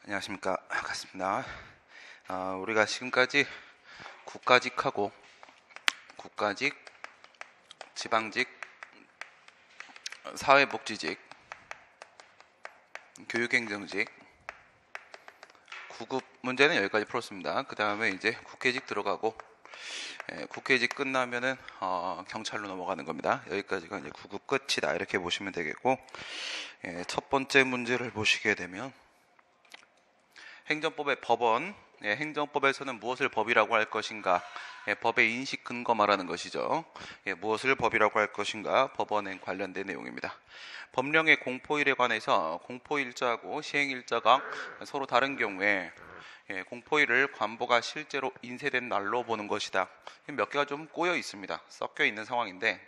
안녕하십니까. 반갑습니다. 우리가 지금까지 국가직하고 국가직, 지방직, 사회복지직, 교육행정직, 구급 문제는 여기까지 풀었습니다. 그 다음에 이제 국회직 들어가고, 국회직 끝나면은 경찰로 넘어가는 겁니다. 여기까지가 이제 구급 끝이다 이렇게 보시면 되겠고, 첫 번째 문제를 보시게 되면 행정법의 법원, 행정법에서는 무엇을 법이라고 할 것인가, 법의 인식 근거 말하는 것이죠. 무엇을 법이라고 할 것인가, 법원에 관련된 내용입니다. 법령의 공포일에 관해서 공포일자하고 시행일자가 서로 다른 경우에 공포일을 관보가 실제로 인쇄된 날로 보는 것이다. 몇 개가 좀 꼬여 있습니다. 섞여 있는 상황인데,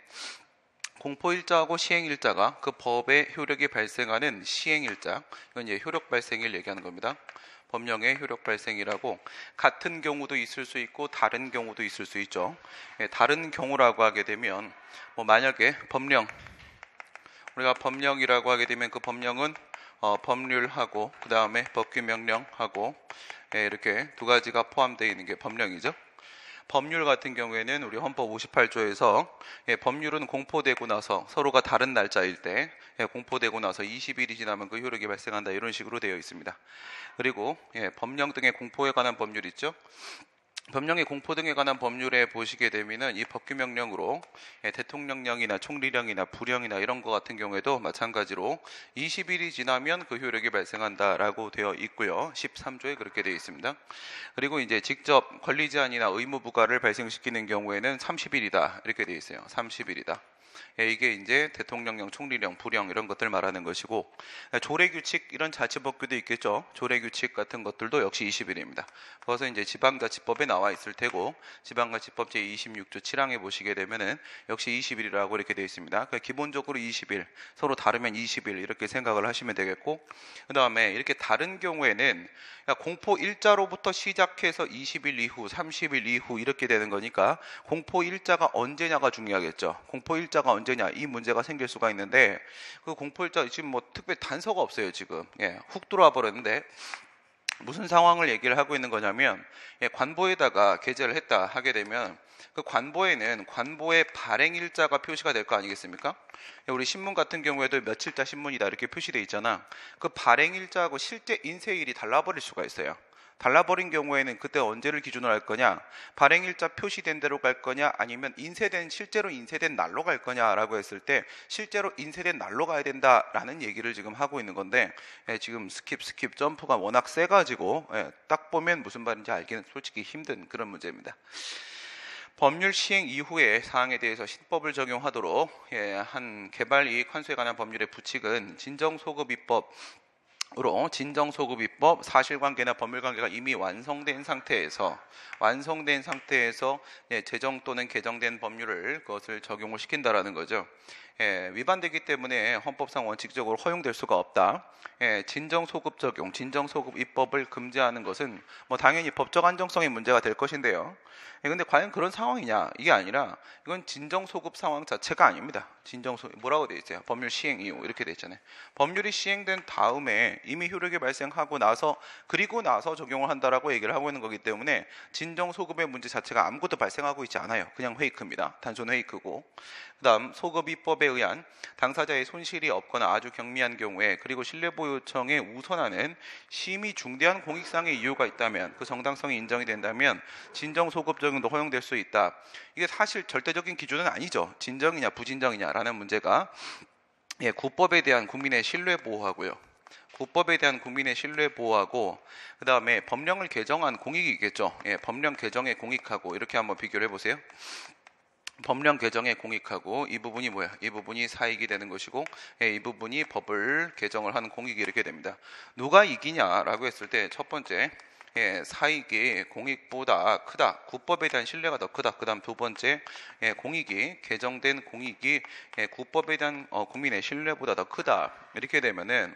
공포일자하고 시행일자가 그 법의 효력이 발생하는 시행일자, 이건 이제 효력 발생일 얘기하는 겁니다. 법령의 효력 발생이라고, 같은 경우도 있을 수 있고 다른 경우도 있을 수 있죠. 다른 경우라고 하게 되면 만약에 법령, 우리가 법령이라고 하게 되면 그 법령은 법률하고 그 다음에 법규명령하고 이렇게 두 가지가 포함되어 있는 게 법령이죠. 법률 같은 경우에는 우리 헌법 58조에서 법률은 공포되고 나서 서로가 다른 날짜일 때 공포되고 나서 20일이 지나면 그 효력이 발생한다, 이런 식으로 되어 있습니다. 그리고 법령 등의 공포에 관한 법률 있죠. 법령의 공포 등에 관한 법률에 보시게 되면은 이 법규명령으로 대통령령이나 총리령이나 부령이나 이런 것 같은 경우에도 마찬가지로 20일이 지나면 그 효력이 발생한다라고 되어 있고요. 13조에 그렇게 되어 있습니다. 그리고 이제 직접 권리 제한이나 의무 부과를 발생시키는 경우에는 30일이다 이렇게 되어 있어요. 30일이다. 이게 이제 대통령령, 총리령, 부령 이런 것들 말하는 것이고, 조례규칙 이런 자치법규도 있겠죠. 조례규칙 같은 것들도 역시 20일입니다. 그래서 이제 지방자치법에 나와 있을 테고, 지방자치법 제26조 7항에 보시게 되면은 역시 20일이라고 이렇게 되어 있습니다. 그러니까 기본적으로 20일, 서로 다르면 20일 이렇게 생각을 하시면 되겠고, 그 다음에 이렇게 다른 경우에는 공포 일자로부터 시작해서 20일 이후, 30일 이후 이렇게 되는 거니까 공포 일자가 언제냐가 중요하겠죠. 공포 일자가 언제냐, 이 문제가 생길 수가 있는데, 그 공포 일자 지금 특별히 단서가 없어요. 지금 훅 들어와 버렸는데, 무슨 상황을 얘기를 하고 있는 거냐면, 관보에다가 게재를 했다 하게 되면 그 관보에는 관보의 발행일자가 표시가 될 거 아니겠습니까? 우리 신문 같은 경우에도 며칠자 신문이다 이렇게 표시되어 있잖아. 그 발행일자하고 실제 인쇄일이 달라버릴 수가 있어요. 달라버린 경우에는 그때 언제를 기준으로 할 거냐, 발행일자 표시된 대로 갈 거냐, 아니면 실제로 인쇄된 날로 갈 거냐라고 했을 때 실제로 인쇄된 날로 가야 된다라는 얘기를 지금 하고 있는 건데, 지금 스킵 점프가 워낙 세가지고 딱 보면 무슨 말인지 알기는 솔직히 힘든 그런 문제입니다. 법률 시행 이후의 사항에 대해서 신법을 적용하도록 한 개발이익 환수에 관한 법률의 부칙은 진정소급입법 으로 진정소급입법, 사실관계나 법률관계가 이미 완성된 상태에서 제정 또는 개정된 법률을 그것을 적용을 시킨다라는 거죠. 위반되기 때문에 헌법상 원칙적으로 허용될 수가 없다. 진정소급 적용, 진정소급 입법을 금지하는 것은 당연히 법적 안정성의 문제가 될 것인데요. 근데 과연 그런 상황이냐? 이게 아니라 이건 진정소급 상황 자체가 아닙니다. 뭐라고 되어 있어요? 법률 시행 이후 이렇게 되어 있잖아요. 법률이 시행된 다음에 이미 효력이 발생하고 나서, 그리고 나서 적용을 한다라고 얘기를 하고 있는 거기 때문에 진정소급의 문제 자체가 아무것도 발생하고 있지 않아요. 그냥 페이크입니다. 단순 페이크고, 그 다음 소급입법에 의한 당사자의 손실이 없거나 아주 경미한 경우에, 그리고 신뢰보호 요청에 우선하는 심히 중대한 공익상의 이유가 있다면, 그 정당성이 인정이 된다면 진정소급 적용도 허용될 수 있다. 이게 사실 절대적인 기준은 아니죠. 진정이냐 부진정이냐라는 문제가 국법에 대한 국민의 신뢰 보호하고요. 국법에 대한 국민의 신뢰 보호하고, 그 다음에 법령을 개정한 공익이 있겠죠. 법령 개정의 공익하고 이렇게 한번 비교를 해보세요. 법령 개정의 공익하고 이 부분이 뭐야? 이 부분이 사익이 되는 것이고, 이 부분이 법을 개정을 하는 공익이 이렇게 됩니다. 누가 이기냐라고 했을 때 첫 번째, 사익이 공익보다 크다. 국법에 대한 신뢰가 더 크다. 그 다음 두 번째, 개정된 공익이 국법에 대한 국민의 신뢰보다 더 크다. 이렇게 되면은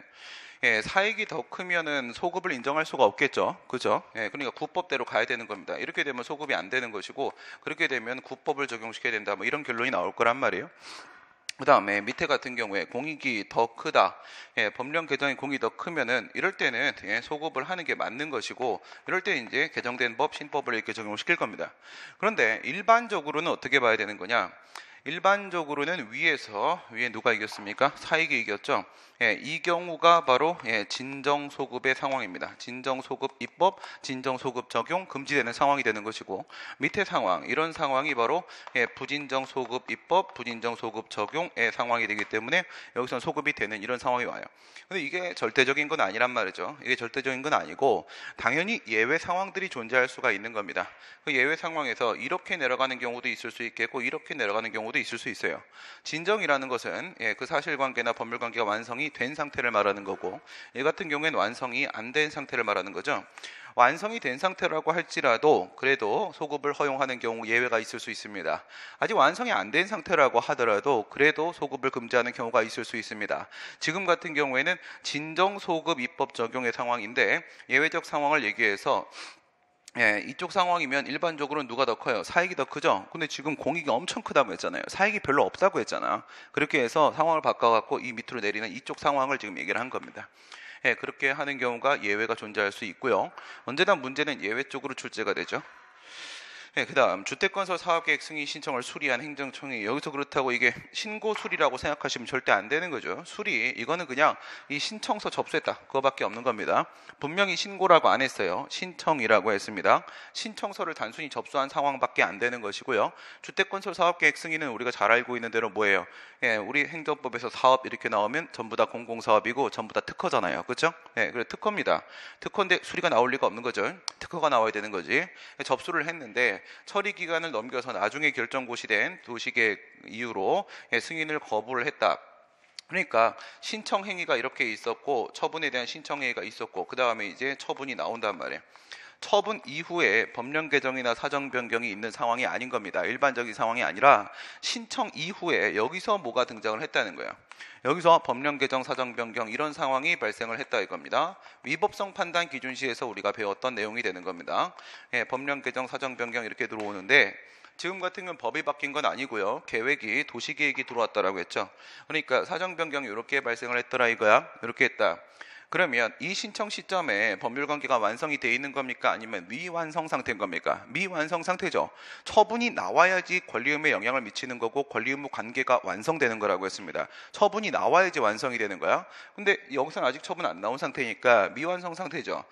사익이 더 크면은 소급을 인정할 수가 없겠죠. 그죠? 그러니까 국법대로 가야 되는 겁니다. 이렇게 되면 소급이 안 되는 것이고, 그렇게 되면 국법을 적용시켜야 된다. 이런 결론이 나올 거란 말이에요. 그 다음에 밑에 같은 경우에 공익이 더 크다. 법령 개정의 공이 더 크면은 이럴 때는 소급을 하는 게 맞는 것이고, 이럴 때 이제 개정된 법, 신법을 이렇게 적용을 시킬 겁니다. 그런데 일반적으로는 어떻게 봐야 되는 거냐? 일반적으로는 위에 누가 이겼습니까? 사익이 이겼죠. 이 경우가 바로 진정소급의 상황입니다. 진정소급 입법, 진정소급 적용 금지되는 상황이 되는 것이고, 밑에 상황, 이런 상황이 바로 부진정소급 입법, 부진정소급 적용의 상황이 되기 때문에 여기서 소급이 되는 이런 상황이 와요. 근데 이게 절대적인 건 아니란 말이죠. 이게 절대적인 건 아니고 당연히 예외 상황들이 존재할 수가 있는 겁니다. 그 예외 상황에서 이렇게 내려가는 경우도 있을 수 있겠고 이렇게 내려가는 경우도 있을 수 있어요. 진정이라는 것은 그 사실관계나 법률관계가 완성이 된 상태를 말하는 거고, 이 같은 경우에는 완성이 안 된 상태를 말하는 거죠. 완성이 된 상태라고 할지라도 그래도 소급을 허용하는 경우 예외가 있을 수 있습니다. 아직 완성이 안 된 상태라고 하더라도 그래도 소급을 금지하는 경우가 있을 수 있습니다. 지금 같은 경우에는 진정소급 입법 적용의 상황인데, 예외적 상황을 얘기해서 이쪽 상황이면 일반적으로 누가 더 커요? 사익이 더 크죠? 근데 지금 공익이 엄청 크다고 했잖아요. 사익이 별로 없다고 했잖아. 그렇게 해서 상황을 바꿔갖고 이 밑으로 내리는 이쪽 상황을 지금 얘기를 한 겁니다. 그렇게 하는 경우가 예외가 존재할 수 있고요. 언제나 문제는 예외 쪽으로 출제가 되죠. 그 다음 주택건설 사업계획 승인 신청을 수리한 행정청이, 여기서 그렇다고 이게 신고 수리라고 생각하시면 절대 안 되는 거죠. 수리, 이거는 그냥 이 신청서 접수했다, 그거밖에 없는 겁니다. 분명히 신고라고 안 했어요. 신청이라고 했습니다. 신청서를 단순히 접수한 상황밖에 안 되는 것이고요. 주택건설 사업계획 승인은 우리가 잘 알고 있는 대로 뭐예요? 우리 행정법에서 사업 이렇게 나오면 전부 다 공공사업이고 전부 다 특허잖아요. 그렇죠? 그래 특허입니다. 특허인데 수리가 나올 리가 없는 거죠. 특허가 나와야 되는 거지. 접수를 했는데 처리 기간을 넘겨서 나중에 결정고시 된 도시계획 이유로 승인을 거부를 했다. 그러니까 신청 행위가 이렇게 있었고 처분에 대한 신청 행위가 있었고 그 다음에 이제 처분이 나온단 말이에요. 처분 이후에 법령 개정이나 사정 변경이 있는 상황이 아닌 겁니다. 일반적인 상황이 아니라 신청 이후에 여기서 뭐가 등장을 했다는 거예요. 여기서 법령 개정, 사정 변경 이런 상황이 발생을 했다 이겁니다. 위법성 판단 기준시에서 우리가 배웠던 내용이 되는 겁니다. 법령 개정, 사정 변경 이렇게 들어오는데 지금 같은 건 법이 바뀐 건 아니고요. 계획이 도시계획이 들어왔다라고 했죠. 그러니까 사정 변경이 이렇게 발생을 했더라 이거야. 이렇게 했다. 그러면 이 신청 시점에 법률관계가 완성이 돼 있는 겁니까? 아니면 미완성 상태인 겁니까? 미완성 상태죠. 처분이 나와야지 권리의무에 영향을 미치는 거고 권리의무 관계가 완성되는 거라고 했습니다. 처분이 나와야지 완성이 되는 거야. 근데 여기서는 아직 처분 안 나온 상태니까 미완성 상태죠.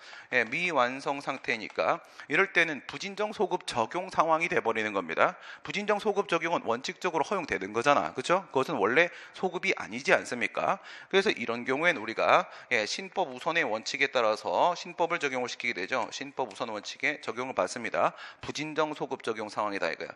미완성 상태니까 이럴 때는 부진정 소급 적용 상황이 돼버리는 겁니다. 부진정 소급 적용은 원칙적으로 허용되는 거잖아. 그렇죠? 그것은 원래 소급이 아니지 않습니까? 그래서 이런 경우에는 우리가 신법 우선의 원칙에 따라서 신법을 적용을 시키게 되죠. 신법 우선 원칙에 적용을 받습니다. 부진정 소급 적용 상황이다 이거야.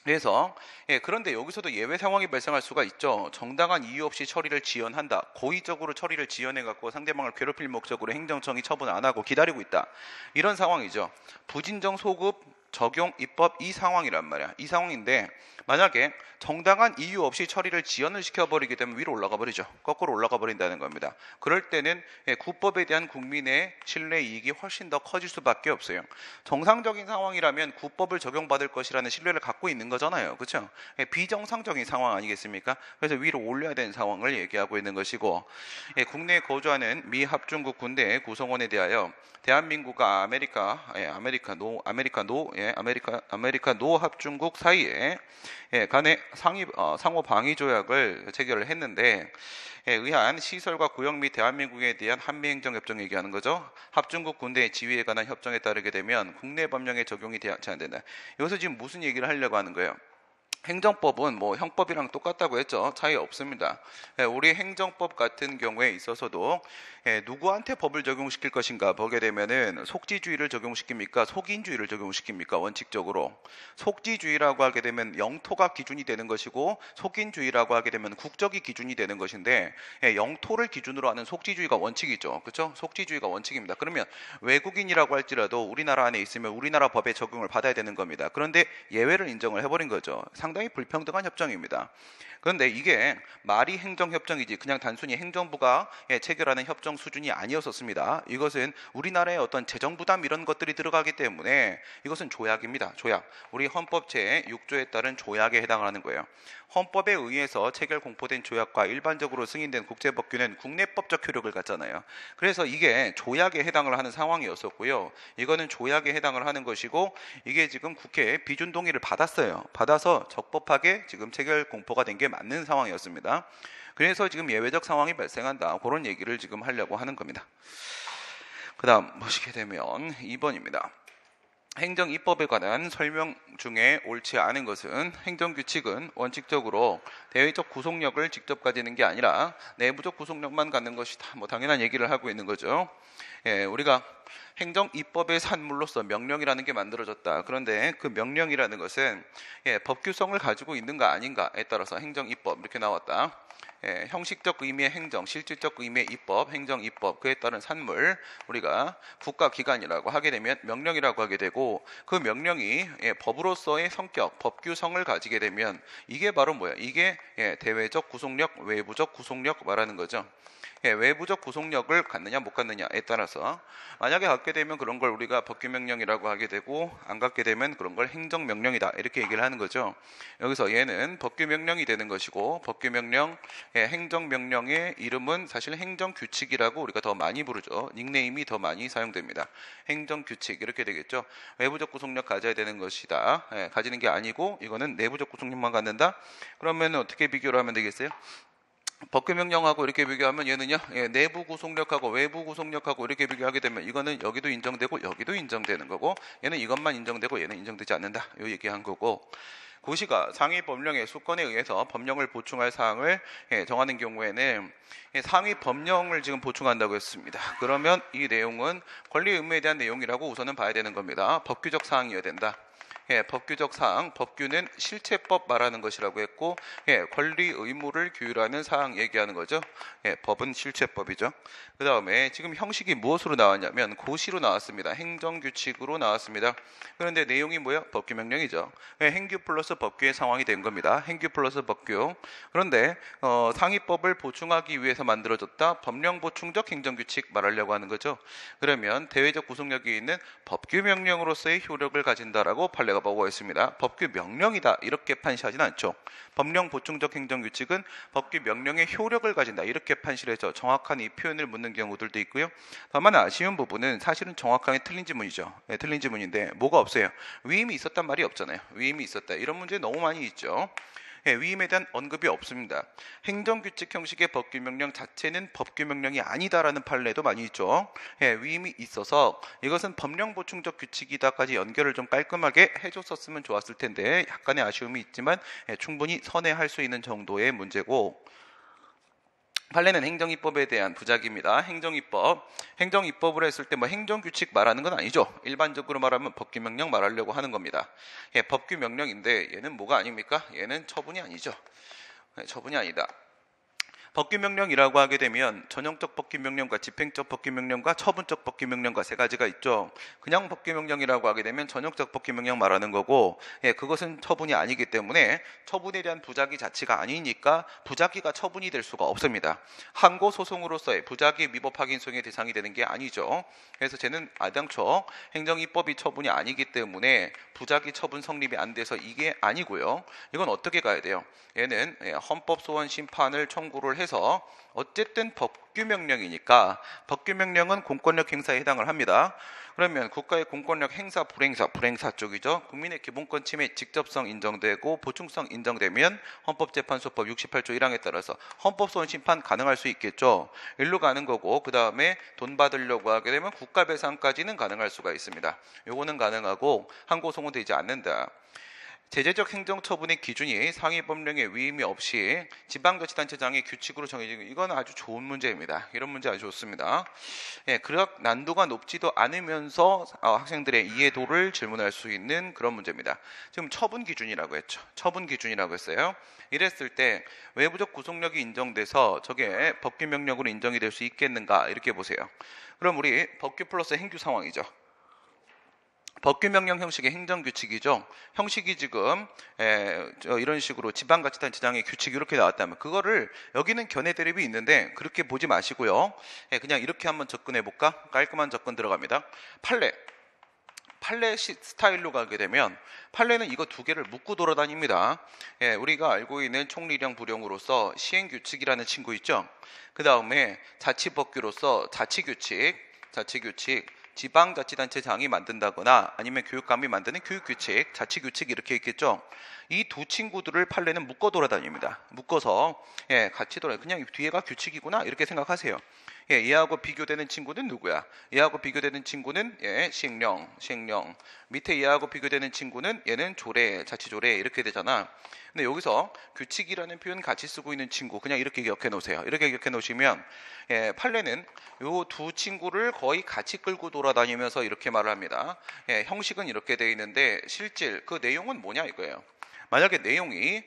그래서 그런데 여기서도 예외 상황이 발생할 수가 있죠. 정당한 이유 없이 처리를 지연한다. 고의적으로 처리를 지연해갖고 상대방을 괴롭힐 목적으로 행정청이 처분 안 하고 기다리고 있다. 이런 상황이죠. 부진정 소급 적용 입법 이 상황이란 말이야. 이 상황인데 만약에 정당한 이유 없이 처리를 지연을 시켜버리게 되면 위로 올라가 버리죠. 거꾸로 올라가 버린다는 겁니다. 그럴 때는 국법에 대한 국민의 신뢰 이익이 훨씬 더 커질 수밖에 없어요. 정상적인 상황이라면 국법을 적용받을 것이라는 신뢰를 갖고 있는 거잖아요. 그렇죠? 비정상적인 상황 아니겠습니까? 그래서 위로 올려야 되는 상황을 얘기하고 있는 것이고, 국내에 거주하는 미 합중국 군대 구성원에 대하여 대한민국과 아메리카노 합중국 사이에 간의 상호 방위 조약을 체결을 했는데 의한 시설과 구역 및 대한민국에 대한 한미행정협정 얘기하는 거죠. 합중국 군대의 지위에 관한 협정에 따르게 되면 국내 법령에 적용이 되지 않는다. 여기서 지금 무슨 얘기를 하려고 하는 거예요? 행정법은 뭐 형법이랑 똑같다고 했죠. 차이 없습니다. 우리 행정법 같은 경우에 있어서도 누구한테 법을 적용시킬 것인가 보게 되면은 속지주의를 적용시킵니까? 속인주의를 적용시킵니까? 원칙적으로 속지주의라고 하게 되면 영토가 기준이 되는 것이고 속인주의라고 하게 되면 국적이 기준이 되는 것인데 영토를 기준으로 하는 속지주의가 원칙이죠. 그렇죠? 속지주의가 원칙입니다. 그러면 외국인이라고 할지라도 우리나라 안에 있으면 우리나라 법에 적용을 받아야 되는 겁니다. 그런데 예외를 인정을 해버린 거죠. 상당히 불평등한 협정입니다. 그런데 이게 말이 행정협정이지 그냥 단순히 행정부가 체결하는 협정 수준이 아니었었습니다. 이것은 우리나라의 어떤 재정부담 이런 것들이 들어가기 때문에 이것은 조약입니다. 조약. 우리 헌법 제6조에 따른 조약에 해당하는 거예요. 헌법에 의해서 체결 공포된 조약과 일반적으로 승인된 국제법규는 국내법적 효력을 갖잖아요. 그래서 이게 조약에 해당을 하는 상황이었었고요. 이거는 조약에 해당을 하는 것이고 이게 지금 국회에 비준 동의를 받았어요. 받아서 적법하게 지금 체결 공포가 된 게 맞는 상황이었습니다. 그래서 지금 예외적 상황이 발생한다. 그런 얘기를 지금 하려고 하는 겁니다. 그 다음 보시게 되면 2번입니다. 행정입법에 관한 설명 중에 옳지 않은 것은 행정규칙은 원칙적으로 대외적 구속력을 직접 가지는 게 아니라 내부적 구속력만 갖는 것이다. 뭐 당연한 얘기를 하고 있는 거죠. 우리가 행정입법의 산물로서 명령이라는 게 만들어졌다. 그런데 그 명령이라는 것은 법규성을 가지고 있는가 아닌가에 따라서 행정입법 이렇게 나왔다. 형식적 의미의 행정, 실질적 의미의 입법, 행정입법, 그에 따른 산물 우리가 국가기관이라고 하게 되면 명령이라고 하게 되고 그 명령이 법으로서의 성격, 법규성을 가지게 되면 이게 바로 뭐야? 이게 대외적 구속력, 외부적 구속력 말하는 거죠. 외부적 구속력을 갖느냐 못 갖느냐에 따라서 만약에 갖게 되면 그런 걸 우리가 법규명령이라고 하게 되고 안 갖게 되면 그런 걸 행정명령이다 이렇게 얘기를 하는 거죠. 여기서 얘는 법규명령이 되는 것이고 법규명령, 행정명령의 이름은 사실 행정규칙이라고 우리가 더 많이 부르죠. 닉네임이 더 많이 사용됩니다. 행정규칙 이렇게 되겠죠. 외부적 구속력 가져야 되는 것이다. 가지는 게 아니고 이거는 내부적 구속력만 갖는다. 그러면 어떻게 비교를 하면 되겠어요? 법규명령하고 이렇게 비교하면 얘는요 내부 구속력하고 외부 구속력하고 이렇게 비교하게 되면 이거는 여기도 인정되고 여기도 인정되는 거고 얘는 이것만 인정되고 얘는 인정되지 않는다 이 얘기한 거고 고시가 상위 법령의 수건에 의해서 법령을 보충할 사항을 정하는 경우에는 상위 법령을 지금 보충한다고 했습니다. 그러면 이 내용은 권리 의무에 대한 내용이라고 우선은 봐야 되는 겁니다. 법규적 사항이어야 된다. 법규적 사항, 법규는 실체법 말하는 것이라고 했고 권리 의무를 규율하는 사항 얘기하는 거죠. 법은 실체법이죠. 그 다음에 지금 형식이 무엇으로 나왔냐면 고시로 나왔습니다. 행정규칙으로 나왔습니다. 그런데 내용이 뭐예요? 법규명령이죠. 행규 플러스 법규의 상황이 된 겁니다. 행규 플러스 법규. 그런데 상위법을 보충하기 위해서 만들어졌다. 법령보충적 행정규칙 말하려고 하는 거죠. 그러면 대외적 구속력이 있는 법규명령으로서의 효력을 가진다라고 판례가 보고 있습니다. 법규 명령이다 이렇게 판시하지는 않죠. 법령 보충적 행정규칙은 법규 명령의 효력을 가진다 이렇게 판시를 해서 정확한 이 표현을 묻는 경우들도 있고요. 다만 아쉬운 부분은 사실은 정확하게 틀린 지문이죠. 틀린 지문인데 뭐가 없어요. 위임이 있었단 말이 없잖아요. 위임이 있었다 이런 문제 너무 많이 있죠. 위임에 대한 언급이 없습니다. 행정규칙 형식의 법규명령 자체는 법규명령이 아니다라는 판례도 많이 있죠. 위임이 있어서 이것은 법령보충적 규칙이다까지 연결을 좀 깔끔하게 해줬었으면 좋았을 텐데 약간의 아쉬움이 있지만 충분히 선회할 수 있는 정도의 문제고 판례는 행정입법에 대한 부작입니다. 행정입법을 했을 때 뭐 행정규칙 말하는 건 아니죠. 일반적으로 말하면 법규명령 말하려고 하는 겁니다. 법규명령인데 얘는 뭐가 아닙니까? 얘는 처분이 아니죠. 처분이 아니다. 법규명령이라고 하게 되면 전형적 법규명령과 집행적 법규명령과 처분적 법규명령과 세 가지가 있죠. 그냥 법규명령이라고 하게 되면 전형적 법규명령 말하는 거고 그것은 처분이 아니기 때문에 처분에 대한 부작위 자체가 아니니까 부작위가 처분이 될 수가 없습니다. 항고소송으로서의 부작위 위법 확인 소용의 대상이 되는 게 아니죠. 그래서 쟤는 아당초 행정입법이 처분이 아니기 때문에 부작위 처분 성립이 안 돼서 이게 아니고요. 이건 어떻게 가야 돼요? 얘는 헌법소원 심판을 청구를 해서 어쨌든 법규명령이니까 법규명령은 공권력 행사에 해당을 합니다. 그러면 국가의 공권력 행사, 불행사 쪽이죠. 국민의 기본권 침해 직접성 인정되고 보충성 인정되면 헌법재판소법 68조 1항에 따라서 헌법소원 심판 가능할 수 있겠죠. 일로 가는 거고 그 다음에 돈 받으려고 하게 되면 국가배상까지는 가능할 수가 있습니다. 요거는 가능하고 항고소송은 되지 않는다. 제재적 행정처분의 기준이 상위법령의 위임이 없이 지방자치단체장의 규칙으로 정해지는 이건 아주 좋은 문제입니다. 이런 문제 아주 좋습니다. 그렇게 난도가 높지도 않으면서 학생들의 이해도를 질문할 수 있는 그런 문제입니다. 지금 처분 기준이라고 했죠. 처분 기준이라고 했어요. 이랬을 때 외부적 구속력이 인정돼서 저게 법규명령으로 인정이 될 수 있겠는가 이렇게 보세요. 그럼 우리 법규 플러스 행규 상황이죠. 법규명령 형식의 행정규칙이죠. 형식이 지금 이런 식으로 지방자치단체장의 규칙이 이렇게 나왔다면 그거를 여기는 견해 대립이 있는데 그렇게 보지 마시고요. 그냥 이렇게 한번 접근해 볼까? 깔끔한 접근 들어갑니다. 판례 스타일로 가게 되면 판례는 이거 두 개를 묶고 돌아다닙니다. 우리가 알고 있는 총리령 부령으로서 시행규칙이라는 친구 있죠. 그 다음에 자치법규로서 자치규칙, 지방자치단체장이 만든다거나 아니면 교육감이 만드는 교육규칙, 자치규칙 이렇게 있겠죠. 이 두 친구들을 판례는 묶어 돌아다닙니다. 묶어서 같이 돌아요. 그냥 뒤에가 규칙이구나 이렇게 생각하세요. 얘하고 비교되는 친구는 누구야? 얘하고 비교되는 친구는 시행령. 밑에 얘하고 비교되는 친구는 얘는 조례, 자치조례 이렇게 되잖아. 근데 여기서 규칙이라는 표현 같이 쓰고 있는 친구 그냥 이렇게 기억해 놓으세요. 이렇게 기억해 놓으시면 판례는 요 두 친구를 거의 같이 끌고 돌아다니면서 이렇게 말을 합니다. 형식은 이렇게 되어 있는데 실질 그 내용은 뭐냐 이거예요. 만약에 내용이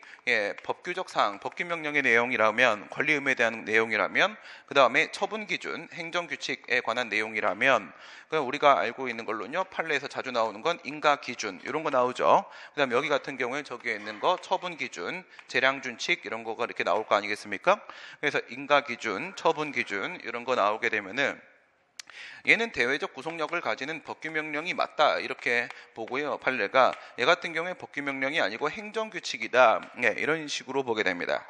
법규적 사항, 법규명령의 내용이라면 권리 의무에 대한 내용이라면 그 다음에 처분기준, 행정규칙에 관한 내용이라면 그럼 우리가 알고 있는 걸로는요 판례에서 자주 나오는 건 인가기준 이런 거 나오죠. 그 다음에 여기 같은 경우에 저기에 있는 거 처분기준, 재량준칙 이런 거가 이렇게 나올 거 아니겠습니까? 그래서 인가기준, 처분기준 이런 거 나오게 되면은 얘는 대외적 구속력을 가지는 법규명령이 맞다 이렇게 보고요. 판례가 얘 같은 경우에 법규명령이 아니고 행정규칙이다 이런 식으로 보게 됩니다.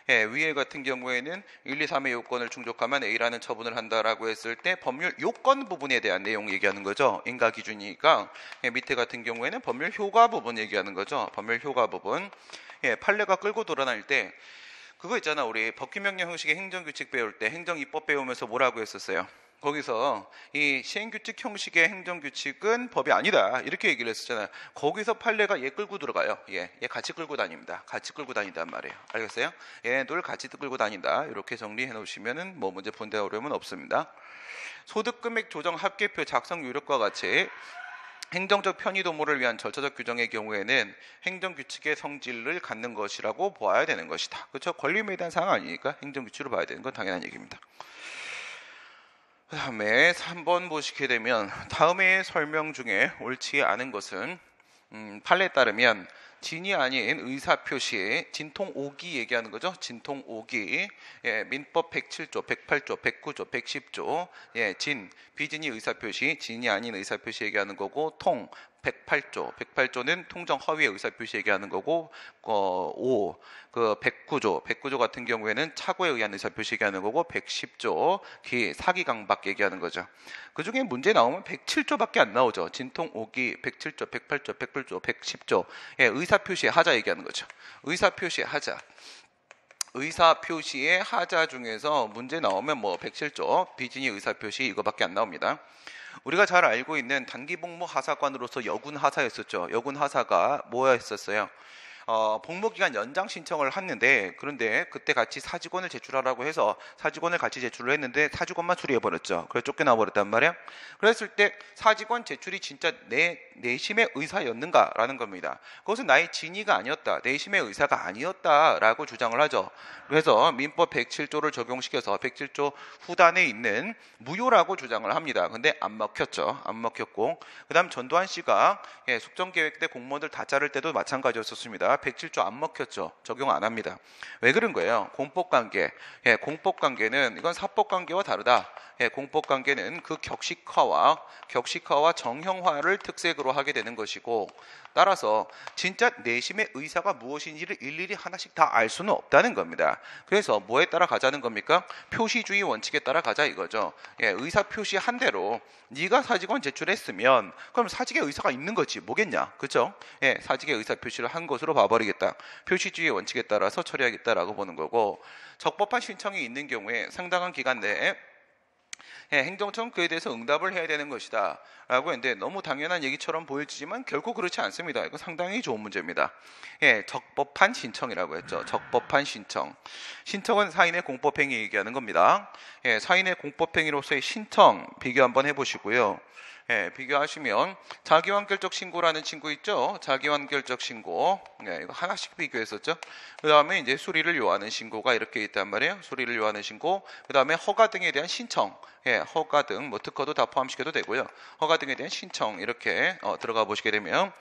위에 같은 경우에는 1, 2, 3의 요건을 충족하면 A라는 처분을 한다라고 했을 때 법률 요건 부분에 대한 내용 얘기하는 거죠. 인가 기준이니까 밑에 같은 경우에는 법률 효과 부분 얘기하는 거죠. 법률 효과 부분. 판례가 끌고 돌아다닐 때 그거 있잖아. 우리 법규명령 형식의 행정규칙 배울 때 행정입법 배우면서 뭐라고 했었어요? 거기서 이 시행규칙 형식의 행정규칙은 법이 아니다 이렇게 얘기를 했었잖아요. 거기서 판례가 얘 끌고 들어가요. 얘 같이 끌고 다닙니다. 같이 끌고 다닌단 말이에요. 알겠어요? 얘네들 같이 끌고 다닌다 이렇게 정리해 놓으시면은 뭐 문제 푼데 어려움은 없습니다. 소득금액 조정 합계표 작성 요령과 같이 행정적 편의 도모를 위한 절차적 규정의 경우에는 행정규칙의 성질을 갖는 것이라고 보아야 되는 것이다. 그렇죠? 권리의무에 대한 사항 아니니까 행정규칙으로 봐야 되는 건 당연한 얘기입니다. 그 다음에 3번 보시게 되면 다음의 설명 중에 옳지 않은 것은 판례에 따르면 진이 아닌 의사표시, 진통 5기 얘기하는 거죠. 진통 5기, 민법 107조, 108조, 109조, 110조, 비진이 의사표시, 진이 아닌 의사표시 얘기하는 거고, 108조는 통정 허위의 의사표시 얘기하는 거고, 109조 같은 경우에는 착오에 의한 의사표시 얘기하는 거고, 110조 사기 강박 얘기하는 거죠. 그 중에 문제 나오면 107조밖에 안 나오죠. 진통 5기, 107조, 108조, 109조, 110조 의사표시의 하자 얘기하는 거죠. 의사표시의 하자 중에서 문제 나오면 뭐 107조 비진이 의사표시 이거밖에 안 나옵니다. 우리가 잘 알고 있는 단기복무 하사관으로서 여군 하사였었죠. 여군 하사가 뭐였었어요? 복무기간 연장 신청을 했는데 그런데 그때 같이 사직원을 제출하라고 해서 사직원을 같이 제출을 했는데 사직원만 수리해버렸죠. 그래서 쫓겨나 버렸단 말이야. 그랬을 때 사직원 제출이 진짜 내심의 의사였는가라는 겁니다. 그것은 나의 진의가 아니었다. 내심의 의사가 아니었다라고 주장을 하죠. 그래서 민법 107조를 적용시켜서 107조 후단에 있는 무효라고 주장을 합니다. 근데 안 먹혔죠. 안 먹혔고 그 다음 전두환 씨가 숙정계획 때 공무원들 다 자를 때도 마찬가지였었습니다. 107조 안 먹혔죠. 적용 안 합니다. 왜 그런 거예요? 공법관계. 공법관계는 이건 사법관계와 다르다. 공법관계는 그 격식화와 정형화를 특색으로 하게 되는 것이고 따라서 진짜 내심의 의사가 무엇인지를 일일이 하나씩 다 알 수는 없다는 겁니다. 그래서 뭐에 따라 가자는 겁니까? 표시주의 원칙에 따라 가자 이거죠. 의사 표시한 대로 네가 사직원 제출했으면 그럼 사직의 의사가 있는 거지 뭐겠냐, 그렇죠? 사직의 의사 표시를 한 것으로 봐버리겠다. 표시주의 원칙에 따라서 처리하겠다라고 보는 거고 적법한 신청이 있는 경우에 상당한 기간 내에 행정처는 그에 대해서 응답을 해야 되는 것이다 라고 했는데 너무 당연한 얘기처럼 보여지지만 결코 그렇지 않습니다. 이거 상당히 좋은 문제입니다. 적법한 신청이라고 했죠. 적법한 신청은 사인의 공법행위 얘기하는 겁니다. 사인의 공법행위로서의 신청 비교 한번 해보시고요. 비교하시면 자기완결적 신고라는 친구 있죠. 자기완결적 신고. 이거 하나씩 비교했었죠. 그 다음에 이제 수리를 요하는 신고가 이렇게 있단 말이에요. 수리를 요하는 신고. 그 다음에 허가 등에 대한 신청. 허가 등, 뭐 특허도 다 포함시켜도 되고요. 허가 등에 대한 신청 이렇게 들어가 보시게 되면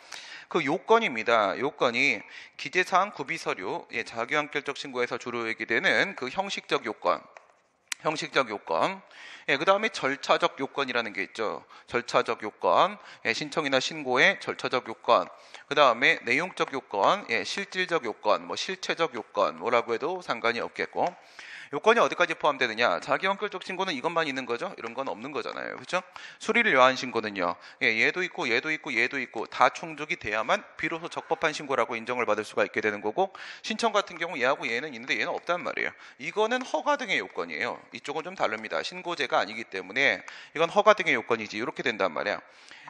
그 요건입니다. 요건이 기재사항 구비서류, 자기완결적 신고에서 주로 얘기되는 그 형식적 요건. 형식적 요건. 그 다음에 절차적 요건이라는 게 있죠. 절차적 요건, 신청이나 신고의 절차적 요건. 그 다음에 내용적 요건, 실질적 요건, 뭐 실체적 요건, 뭐라고 해도 상관이 없겠고. 요건이 어디까지 포함되느냐? 자기완결적 신고는 이것만 있는 거죠? 이런 건 없는 거잖아요. 그렇죠? 수리를 요한 신고는요. 얘도 있고 얘도 있고 얘도 있고 다 충족이 돼야만 비로소 적법한 신고라고 인정을 받을 수가 있게 되는 거고, 신청 같은 경우 얘하고 얘는 있는데 얘는 없단 말이에요. 이거는 허가 등의 요건이에요. 이쪽은 좀 다릅니다. 신고제가 아니기 때문에 이건 허가 등의 요건이지. 이렇게 된단 말이야.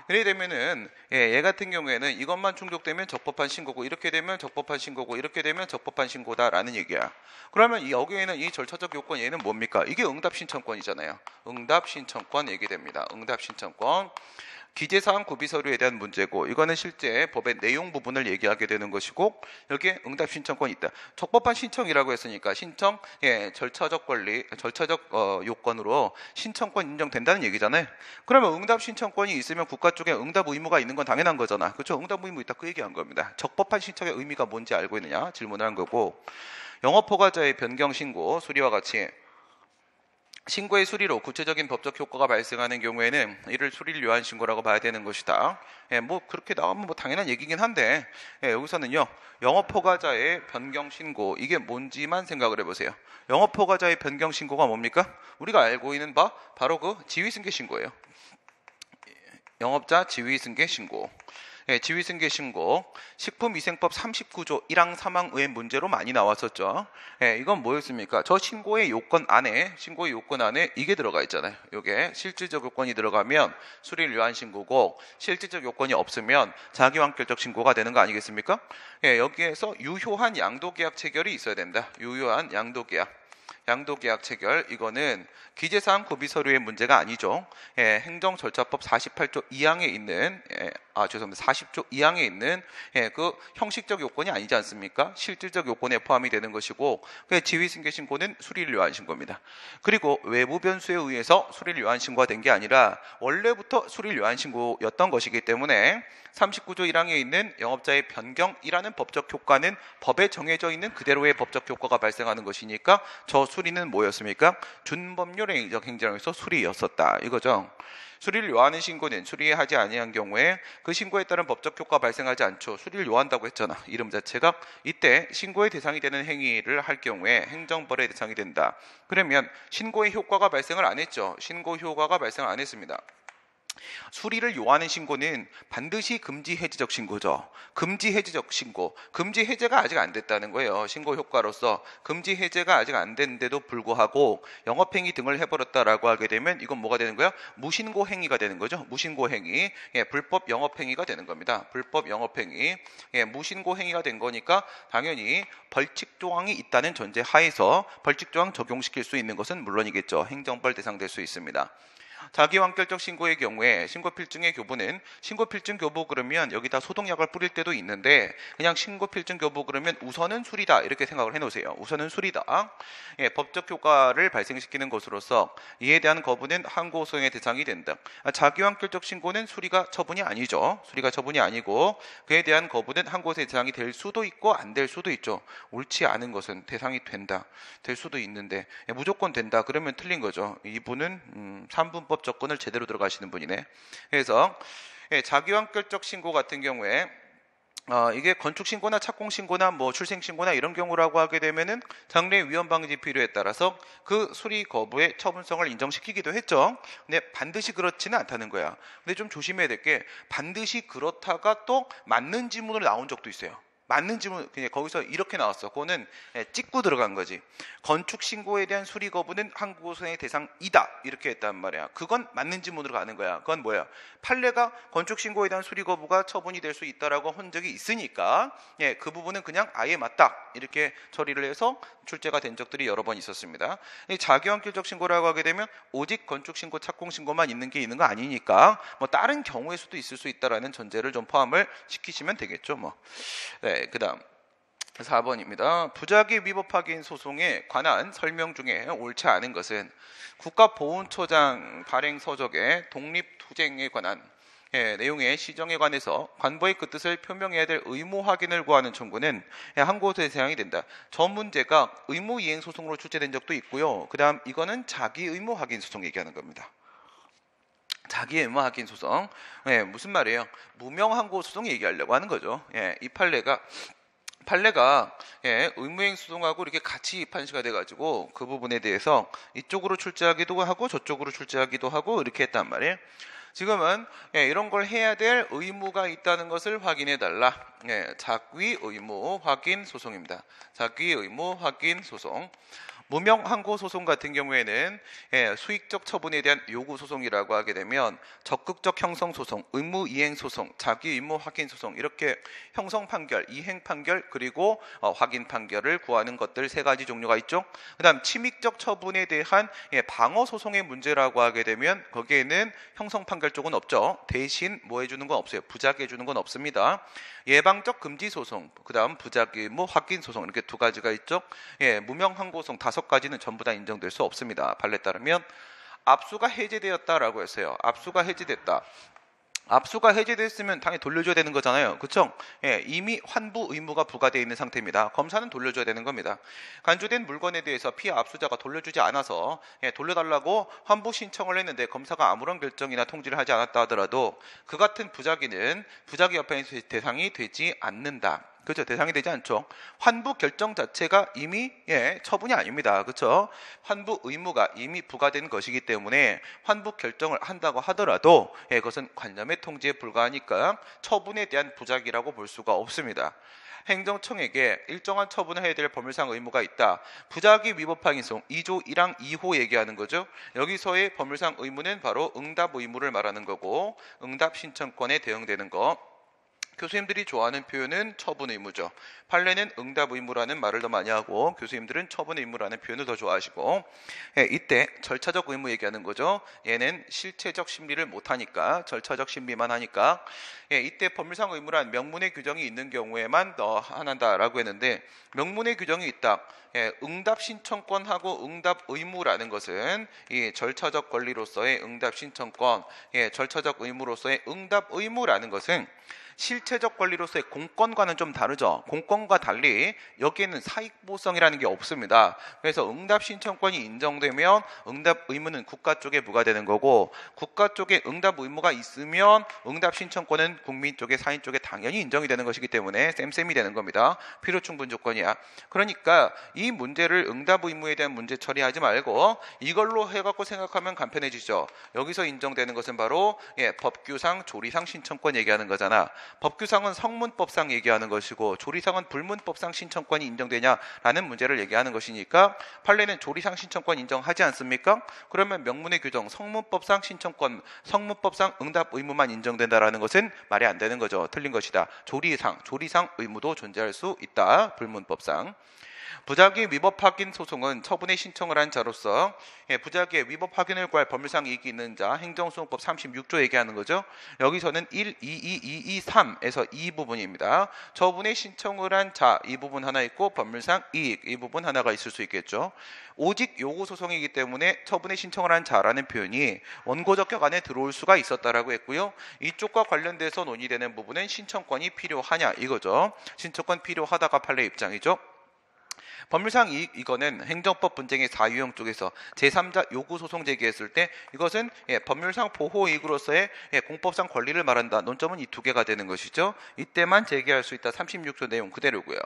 이렇게 되면은 얘 같은 경우에는 이것만 충족되면 적법한 신고고, 이렇게 되면 적법한 신고고, 이렇게 되면 적법한 신고다라는 얘기야. 그러면 여기에는 이 절차적 요건 얘는 뭡니까? 이게 응답 신청권이잖아요. 응답 신청권 얘기됩니다. 응답 신청권. 기재사항 구비서류에 대한 문제고, 이거는 실제 법의 내용 부분을 얘기하게 되는 것이고, 여기에 응답 신청권이 있다. 적법한 신청이라고 했으니까 신청, 절차적 권리, 절차적 요건으로 신청권 인정된다는 얘기잖아요. 그러면 응답 신청권이 있으면 국가 쪽에 응답 의무가 있는 건 당연한 거잖아. 그렇죠? 응답 의무 있다, 그 얘기한 겁니다. 적법한 신청의 의미가 뭔지 알고 있느냐 질문을 한 거고, 영업허가자의 변경 신고, 수리와 같이 신고의 수리로 구체적인 법적 효과가 발생하는 경우에는 이를 수리를 요한 신고라고 봐야 되는 것이다. 뭐 그렇게 나오면 뭐 당연한 얘기긴 한데, 여기서는요, 영업허가자의 변경 신고, 이게 뭔지만 생각을 해보세요. 영업허가자의 변경 신고가 뭡니까? 우리가 알고 있는 바 바로 그 지위승계 신고예요. 영업자 지위승계 신고. 지위승계 신고, 식품위생법 39조 1항 3항의 문제로 많이 나왔었죠. 이건 뭐였습니까? 저 신고의 요건 안에 이게 들어가 있잖아요. 이게 실질적 요건이 들어가면 수리를 요한 신고고, 실질적 요건이 없으면 자기완결적 신고가 되는 거 아니겠습니까? 여기에서 유효한 양도계약 체결이 있어야 된다. 유효한 양도계약 체결, 이거는 기재사항 구비서류의 문제가 아니죠. 행정절차법 48조 2항에 있는 40조 2항에 있는 그 형식적 요건이 아니지 않습니까? 실질적 요건에 포함이 되는 것이고, 지위승계 신고는 수리를 요한 신고입니다. 그리고 외부 변수에 의해서 수리를 요한 신고가 된 게 아니라 원래부터 수리를 요한 신고였던 것이기 때문에 39조 1항에 있는 영업자의 변경이라는 법적 효과는 법에 정해져 있는 그대로의 법적 효과가 발생하는 것이니까 저 수리는 뭐였습니까? 준법률행위적 행정에서 수리였었다, 이거죠. 수리를 요하는 신고는 수리하지 아니한 경우에 그 신고에 따른 법적 효과가 발생하지 않죠. 수리를 요한다고 했잖아. 이름 자체가. 이때 신고의 대상이 되는 행위를 할 경우에 행정벌의 대상이 된다. 그러면 신고의 효과가 발생을 안 했죠. 신고 효과가 발생을 안 했습니다. 수리를 요하는 신고는 반드시 금지 해제적 신고죠. 금지 해제적 신고. 금지 해제가 아직 안 됐다는 거예요. 신고 효과로서 금지 해제가 아직 안 됐는데도 불구하고 영업행위 등을 해버렸다라고 하게 되면 이건 뭐가 되는 거야? 무신고 행위가 되는 거죠. 무신고 행위. 불법 영업행위가 되는 겁니다. 불법 영업행위. 무신고 행위가 된 거니까 당연히 벌칙 조항이 있다는 전제 하에서 벌칙 조항 적용시킬 수 있는 것은 물론이겠죠. 행정벌 대상될 수 있습니다. 자기완결적 신고의 경우에 신고필증의 교부는 신고필증 교부 그러면 여기다 소독약을 뿌릴 때도 있는데, 그냥 신고필증 교부 그러면 우선은 수리다, 이렇게 생각을 해놓으세요. 우선은 수리다. 법적 효과를 발생시키는 것으로서 이에 대한 거부는 항고 소용의 대상이 된다. 자기완결적 신고는 수리가 처분이 아니죠. 수리가 처분이 아니고 그에 대한 거부는 항고의 대상이 될 수도 있고 안 될 수도 있죠. 옳지 않은 것은 대상이 된다, 될 수도 있는데 무조건 된다 그러면 틀린 거죠. 이분은 3분법 조건을 제대로 들어가시는 분이네. 그래서 자기완결적 신고 같은 경우에 이게 건축신고나 착공신고나 뭐 출생신고나 이런 경우라고 하게 되면은 장래 위험 방지 필요에 따라서 그 수리 거부의 처분성을 인정시키기도 했죠. 근데 반드시 그렇지는 않다는 거야. 근데 좀 조심해야 될 게 반드시 그렇다가 또 맞는 지문으로 나온 적도 있어요. 맞는 질문 그냥 거기서 이렇게 나왔어. 그거는 찍고 들어간 거지. 건축 신고에 대한 수리 거부는 항고소송의 대상이다 이렇게 했단 말이야. 그건 맞는 질문으로 가는 거야. 그건 뭐야? 판례가 건축 신고에 대한 수리 거부가 처분이 될 수 있다라고 한 적이 있으니까 그 부분은 그냥 아예 맞다 이렇게 처리를 해서 출제가 된 적들이 여러 번 있었습니다. 자기완결적 신고라고 하게 되면 오직 건축 신고, 착공 신고만 있는 게 있는 거 아니니까 뭐 다른 경우의 수도 있을 수 있다라는 전제를 좀 포함을 시키시면 되겠죠. 뭐. 네, 그다음 4번입니다. 부작위 위법 확인 소송에 관한 설명 중에 옳지 않은 것은 국가보훈처장 발행 서적의 독립투쟁에 관한 내용의 시정에 관해서 관보의 그 뜻을 표명해야 될 의무 확인을 구하는 청구는 항고소의 대상이 된다. 저 문제가 의무 이행 소송으로 출제된 적도 있고요. 그 다음 이거는 자기 의무 확인 소송 얘기하는 겁니다. 자기 의무 확인 소송. 무슨 말이에요? 무명 항고 소송 얘기하려고 하는 거죠. 이 판례가 의무행 소송하고 이렇게 같이 판시가 돼가지고 그 부분에 대해서 이쪽으로 출제하기도 하고 저쪽으로 출제하기도 하고 이렇게 했단 말이에요. 지금은 이런 걸 해야 될 의무가 있다는 것을 확인해 달라. 자기 의무 확인 소송입니다. 자기 의무 확인 소송. 무명 항고 소송 같은 경우에는 수익적 처분에 대한 요구 소송이라고 하게 되면 적극적 형성 소송, 의무 이행 소송, 자기 의무 확인 소송 이렇게 형성 판결, 이행 판결 그리고 확인 판결을 구하는 것들 세 가지 종류가 있죠. 그다음 침익적 처분에 대한 방어 소송의 문제라고 하게 되면 거기에는 형성 판결 쪽은 없죠. 대신 뭐 해주는 건 없어요. 부작해 주는 건 없습니다. 예방적 금지 소송, 그다음 부작위 의무 확인 소송 이렇게 두 가지가 있죠. 무명 항고 소송 5가지는 전부 다 인정될 수 없습니다. 판례에 따르면 압수가 해제되었다라고 했어요. 압수가 해제됐다. 압수가 해제됐으면 당연히 돌려줘야 되는 거잖아요. 그렇죠? 이미 환부 의무가 부과되어 있는 상태입니다. 검사는 돌려줘야 되는 겁니다. 간주된 물건에 대해서 피해 압수자가 돌려주지 않아서 돌려달라고 환부 신청을 했는데 검사가 아무런 결정이나 통지를 하지 않았다 하더라도 그 같은 부작위는 부작위 여파의 대상이 되지 않는다. 그렇죠. 대상이 되지 않죠. 환부 결정 자체가 이미 처분이 아닙니다. 그렇죠. 환부 의무가 이미 부과된 것이기 때문에 환부 결정을 한다고 하더라도 그것은 관념의 통지에 불과하니까 처분에 대한 부작위라고 볼 수가 없습니다. 행정청에게 일정한 처분을 해야 될 법률상 의무가 있다. 부작위 위법 확인 소송 2조 1항 2호 얘기하는 거죠. 여기서의 법률상 의무는 바로 응답 의무를 말하는 거고 응답 신청권에 대응되는 거. 교수님들이 좋아하는 표현은 처분 의무죠. 판례는 응답 의무라는 말을 더 많이 하고 교수님들은 처분 의무라는 표현을 더 좋아하시고 이때 절차적 의무 얘기하는 거죠. 얘는 실체적 심리를 못하니까 절차적 심리만 하니까 이때 법률상 의무란 명문의 규정이 있는 경우에만 한다라고 했는데 명문의 규정이 있다. 응답 신청권하고 응답 의무라는 것은 이 절차적 권리로서의 응답 신청권, 절차적 의무로서의 응답 의무라는 것은 실체적 권리로서의 공권과는 좀 다르죠. 공권과 달리 여기에는 사익보상이라는 게 없습니다. 그래서 응답 신청권이 인정되면 응답 의무는 국가 쪽에 부과되는 거고 국가 쪽에 응답 의무가 있으면 응답 신청권은 국민 쪽에 사인 쪽에 당연히 인정이 되는 것이기 때문에 쌤쌤이 되는 겁니다. 필요 충분 조건이야. 그러니까 이 문제를 응답 의무에 대한 문제 처리하지 말고 이걸로 해갖고 생각하면 간편해지죠. 여기서 인정되는 것은 바로 법규상 조리상 신청권 얘기하는 거잖아. 법규상은 성문법상 얘기하는 것이고 조리상은 불문법상 신청권이 인정되냐라는 문제를 얘기하는 것이니까 판례는 조리상 신청권 인정하지 않습니까? 그러면 명문의 규정 성문법상 신청권, 성문법상 응답 의무만 인정된다라는 것은 말이 안 되는 거죠. 틀린 것이다. 조리상 의무도 존재할 수 있다. 불문법상. 부작위 위법 확인 소송은 처분의 신청을 한 자로서 부작위의 위법 확인을 구할 법률상 이익이 있는 자 행정소송법 36조 얘기하는 거죠. 여기서는 1, 2, 2, 2, 2, 3에서 이 부분입니다. 처분의 신청을 한 자 이 부분 하나 있고 법률상 이익 이 부분 하나가 있을 수 있겠죠. 오직 요구 소송이기 때문에 처분의 신청을 한 자라는 표현이 원고적 격 안에 들어올 수가 있었다라고 했고요. 이쪽과 관련돼서 논의되는 부분은 신청권이 필요하냐 이거죠. 신청권 필요하다가 판례 입장이죠. 법률상 이익 이거는 행정법 분쟁의 사유형 쪽에서 제3자 요구 소송 제기했을 때 이것은 법률상 보호 이익으로서의 공법상 권리를 말한다. 논점은 이 두 개가 되는 것이죠. 이때만 제기할 수 있다. 36조 내용 그대로고요.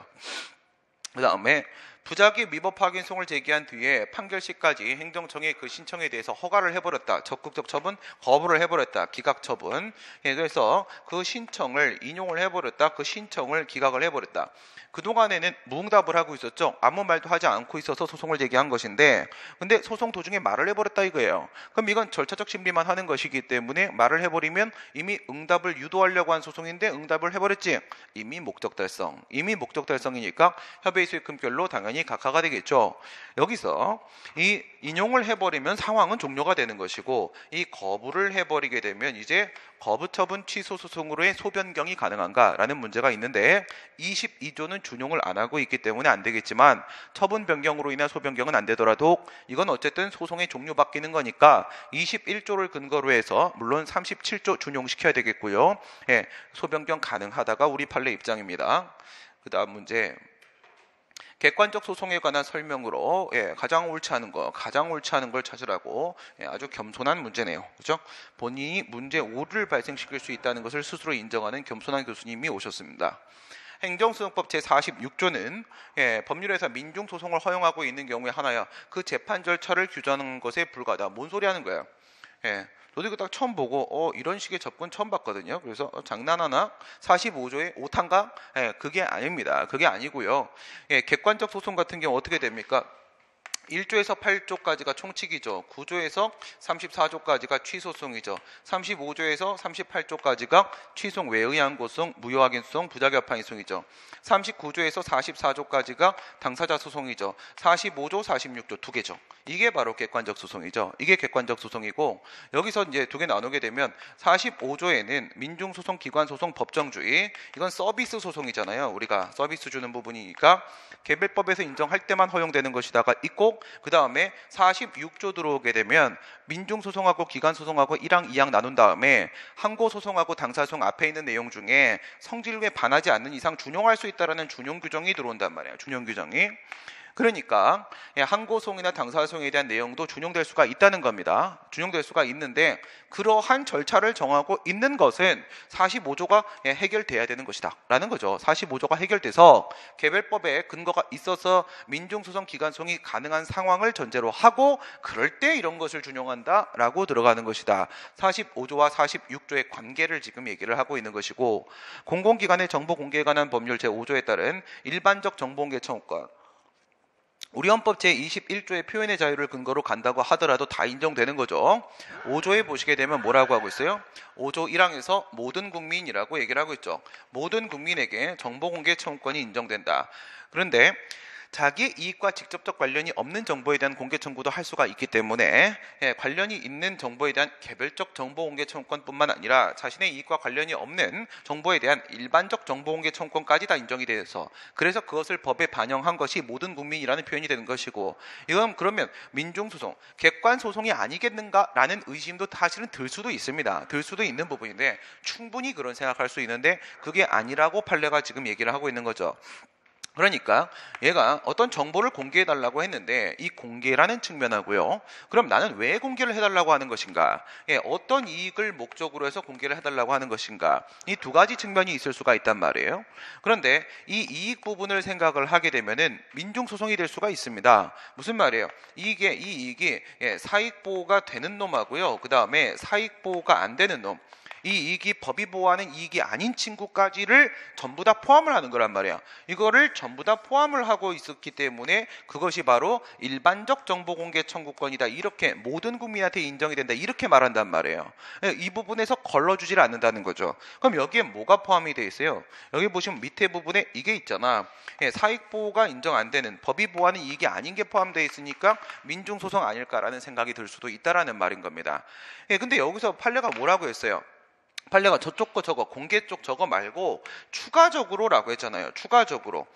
그 다음에 부작위 위법 확인송을 제기한 뒤에 판결시까지 행정청의 그 신청에 대해서 허가를 해버렸다. 적극적 처분 거부를 해버렸다. 기각 처분. 그래서 그 신청을 인용을 해버렸다. 그 신청을 기각을 해버렸다. 그동안에는 무응답을 하고 있었죠. 아무 말도 하지 않고 있어서 소송을 제기한 것인데, 근데 소송 도중에 말을 해버렸다 이거예요. 그럼 이건 절차적 심리만 하는 것이기 때문에 말을 해버리면 이미 응답을 유도하려고 한 소송인데 응답을 해버렸지. 이미 목적 달성이니까 협의의 수익 금결로 당연히 각하가 되겠죠. 여기서 이 인용을 해버리면 상황은 종료가 되는 것이고, 이 거부를 해버리게 되면 이제 거부 처분 취소 소송으로의 소변경이 가능한가라는 문제가 있는데, 22조는 준용을 안 하고 있기 때문에 안 되겠지만 처분 변경으로 인한 소변경은 안 되더라도 이건 어쨌든 소송의 종류 바뀌는 거니까 21조를 근거로 해서 물론 37조 준용시켜야 되겠고요. 소변경 가능하다가 우리 판례 입장입니다. 그 다음 문제, 객관적 소송에 관한 설명으로 가장 옳지 않은 걸 찾으라고 아주 겸손한 문제네요. 그렇죠? 본인이 문제 5를 발생시킬 수 있다는 것을 스스로 인정하는 겸손한 교수님이 오셨습니다. 행정소송법 제46조는 법률에서 민중소송을 허용하고 있는 경우에 하나야 그 재판 절차를 규정하는 것에 불과하다. 뭔 소리 하는 거야? 저도 이거 딱 처음 보고 이런 식의 접근 처음 봤거든요. 그래서 장난하나? 45조의 오탄가? 그게 아닙니다. 그게 아니고요. 객관적 소송 같은 경우 어떻게 됩니까? 1조에서 8조까지가 총칙이죠. 9조에서 34조까지가 취소송이죠. 35조에서 38조까지가 취소송 외의항고송, 무효확인소송, 부작위합판이송이죠. 39조에서 44조까지가 당사자 소송이죠. 45조, 46조 두 개죠. 이게 바로 객관적 소송이죠. 이게 객관적 소송이고, 여기서 이제 두 개 나누게 되면 45조에는 민중소송, 기관소송, 법정주의, 이건 서비스 소송이잖아요. 우리가 서비스 주는 부분이니까 개별법에서 인정할 때만 허용되는 것이다가 있고, 그 다음에 46조 들어오게 되면 민중소송하고 기관소송하고 1항, 2항 나눈 다음에 항고소송하고 당사소송 앞에 있는 내용 중에 성질에 반하지 않는 이상 준용할 수 있다는 준용 규정이 들어온단 말이에요. 준용 규정이. 그러니까 항고소송이나 당사소송에 대한 내용도 준용될 수가 있다는 겁니다. 준용될 수가 있는데 그러한 절차를 정하고 있는 것은 45조가 해결돼야 되는 것이다 라는 거죠. 45조가 해결돼서 개별법에 근거가 있어서 민중소송, 기관소송이 가능한 상황을 전제로 하고 그럴 때 이런 것을 준용한다 라고 들어가는 것이다. 45조와 46조의 관계를 지금 얘기를 하고 있는 것이고, 공공기관의 정보 공개에 관한 법률 제5조에 따른 일반적 정보공개 청구권, 우리 헌법 제21조의 표현의 자유를 근거로 간다고 하더라도 다 인정되는 거죠. 5조에 보시게 되면 뭐라고 하고 있어요? 5조 1항에서 모든 국민이라고 얘기를 하고 있죠. 모든 국민에게 정보공개 청구권이 인정된다. 그런데 자기 이익과 직접적 관련이 없는 정보에 대한 공개 청구도 할 수가 있기 때문에 관련이 있는 정보에 대한 개별적 정보공개 청구권뿐만 아니라 자신의 이익과 관련이 없는 정보에 대한 일반적 정보공개 청구권까지 다 인정이 돼서, 그래서 그것을 법에 반영한 것이 모든 국민이라는 표현이 되는 것이고, 이건 그러면 민중소송, 객관소송이 아니겠는가라는 의심도 사실은 들 수도 있습니다. 들 수도 있는 부분인데 충분히 그런 생각할 수 있는데 그게 아니라고 판례가 지금 얘기를 하고 있는 거죠. 그러니까 얘가 어떤 정보를 공개해달라고 했는데 이 공개라는 측면하고요. 그럼 나는 왜 공개를 해달라고 하는 것인가? 어떤 이익을 목적으로 해서 공개를 해달라고 하는 것인가? 이 두 가지 측면이 있을 수가 있단 말이에요. 그런데 이 이익 부분을 생각을 하게 되면은 민중소송이 될 수가 있습니다. 무슨 말이에요? 이 이익이 사익보호가 되는 놈하고요. 그 다음에 사익보호가 안 되는 놈. 이 이익이 법이 보호하는 이익이 아닌 친구까지를 전부 다 포함을 하는 거란 말이야. 이거를 전부 다 포함을 하고 있었기 때문에 그것이 바로 일반적 정보공개 청구권이다. 이렇게 모든 국민한테 인정이 된다. 이렇게 말한단 말이에요. 이 부분에서 걸러주질 않는다는 거죠. 그럼 여기에 뭐가 포함이 돼 있어요? 여기 보시면 밑에 부분에 이게 있잖아. 사익보호가 인정 안 되는, 법이 보호하는 이익이 아닌 게 포함되어 있으니까 민중소송 아닐까라는 생각이 들 수도 있다라는 말인 겁니다. 근데 여기서 판례가 뭐라고 했어요? 판례가 저쪽 거 저거, 공개 쪽 저거 말고 추가적으로라고 했잖아요. 추가적으로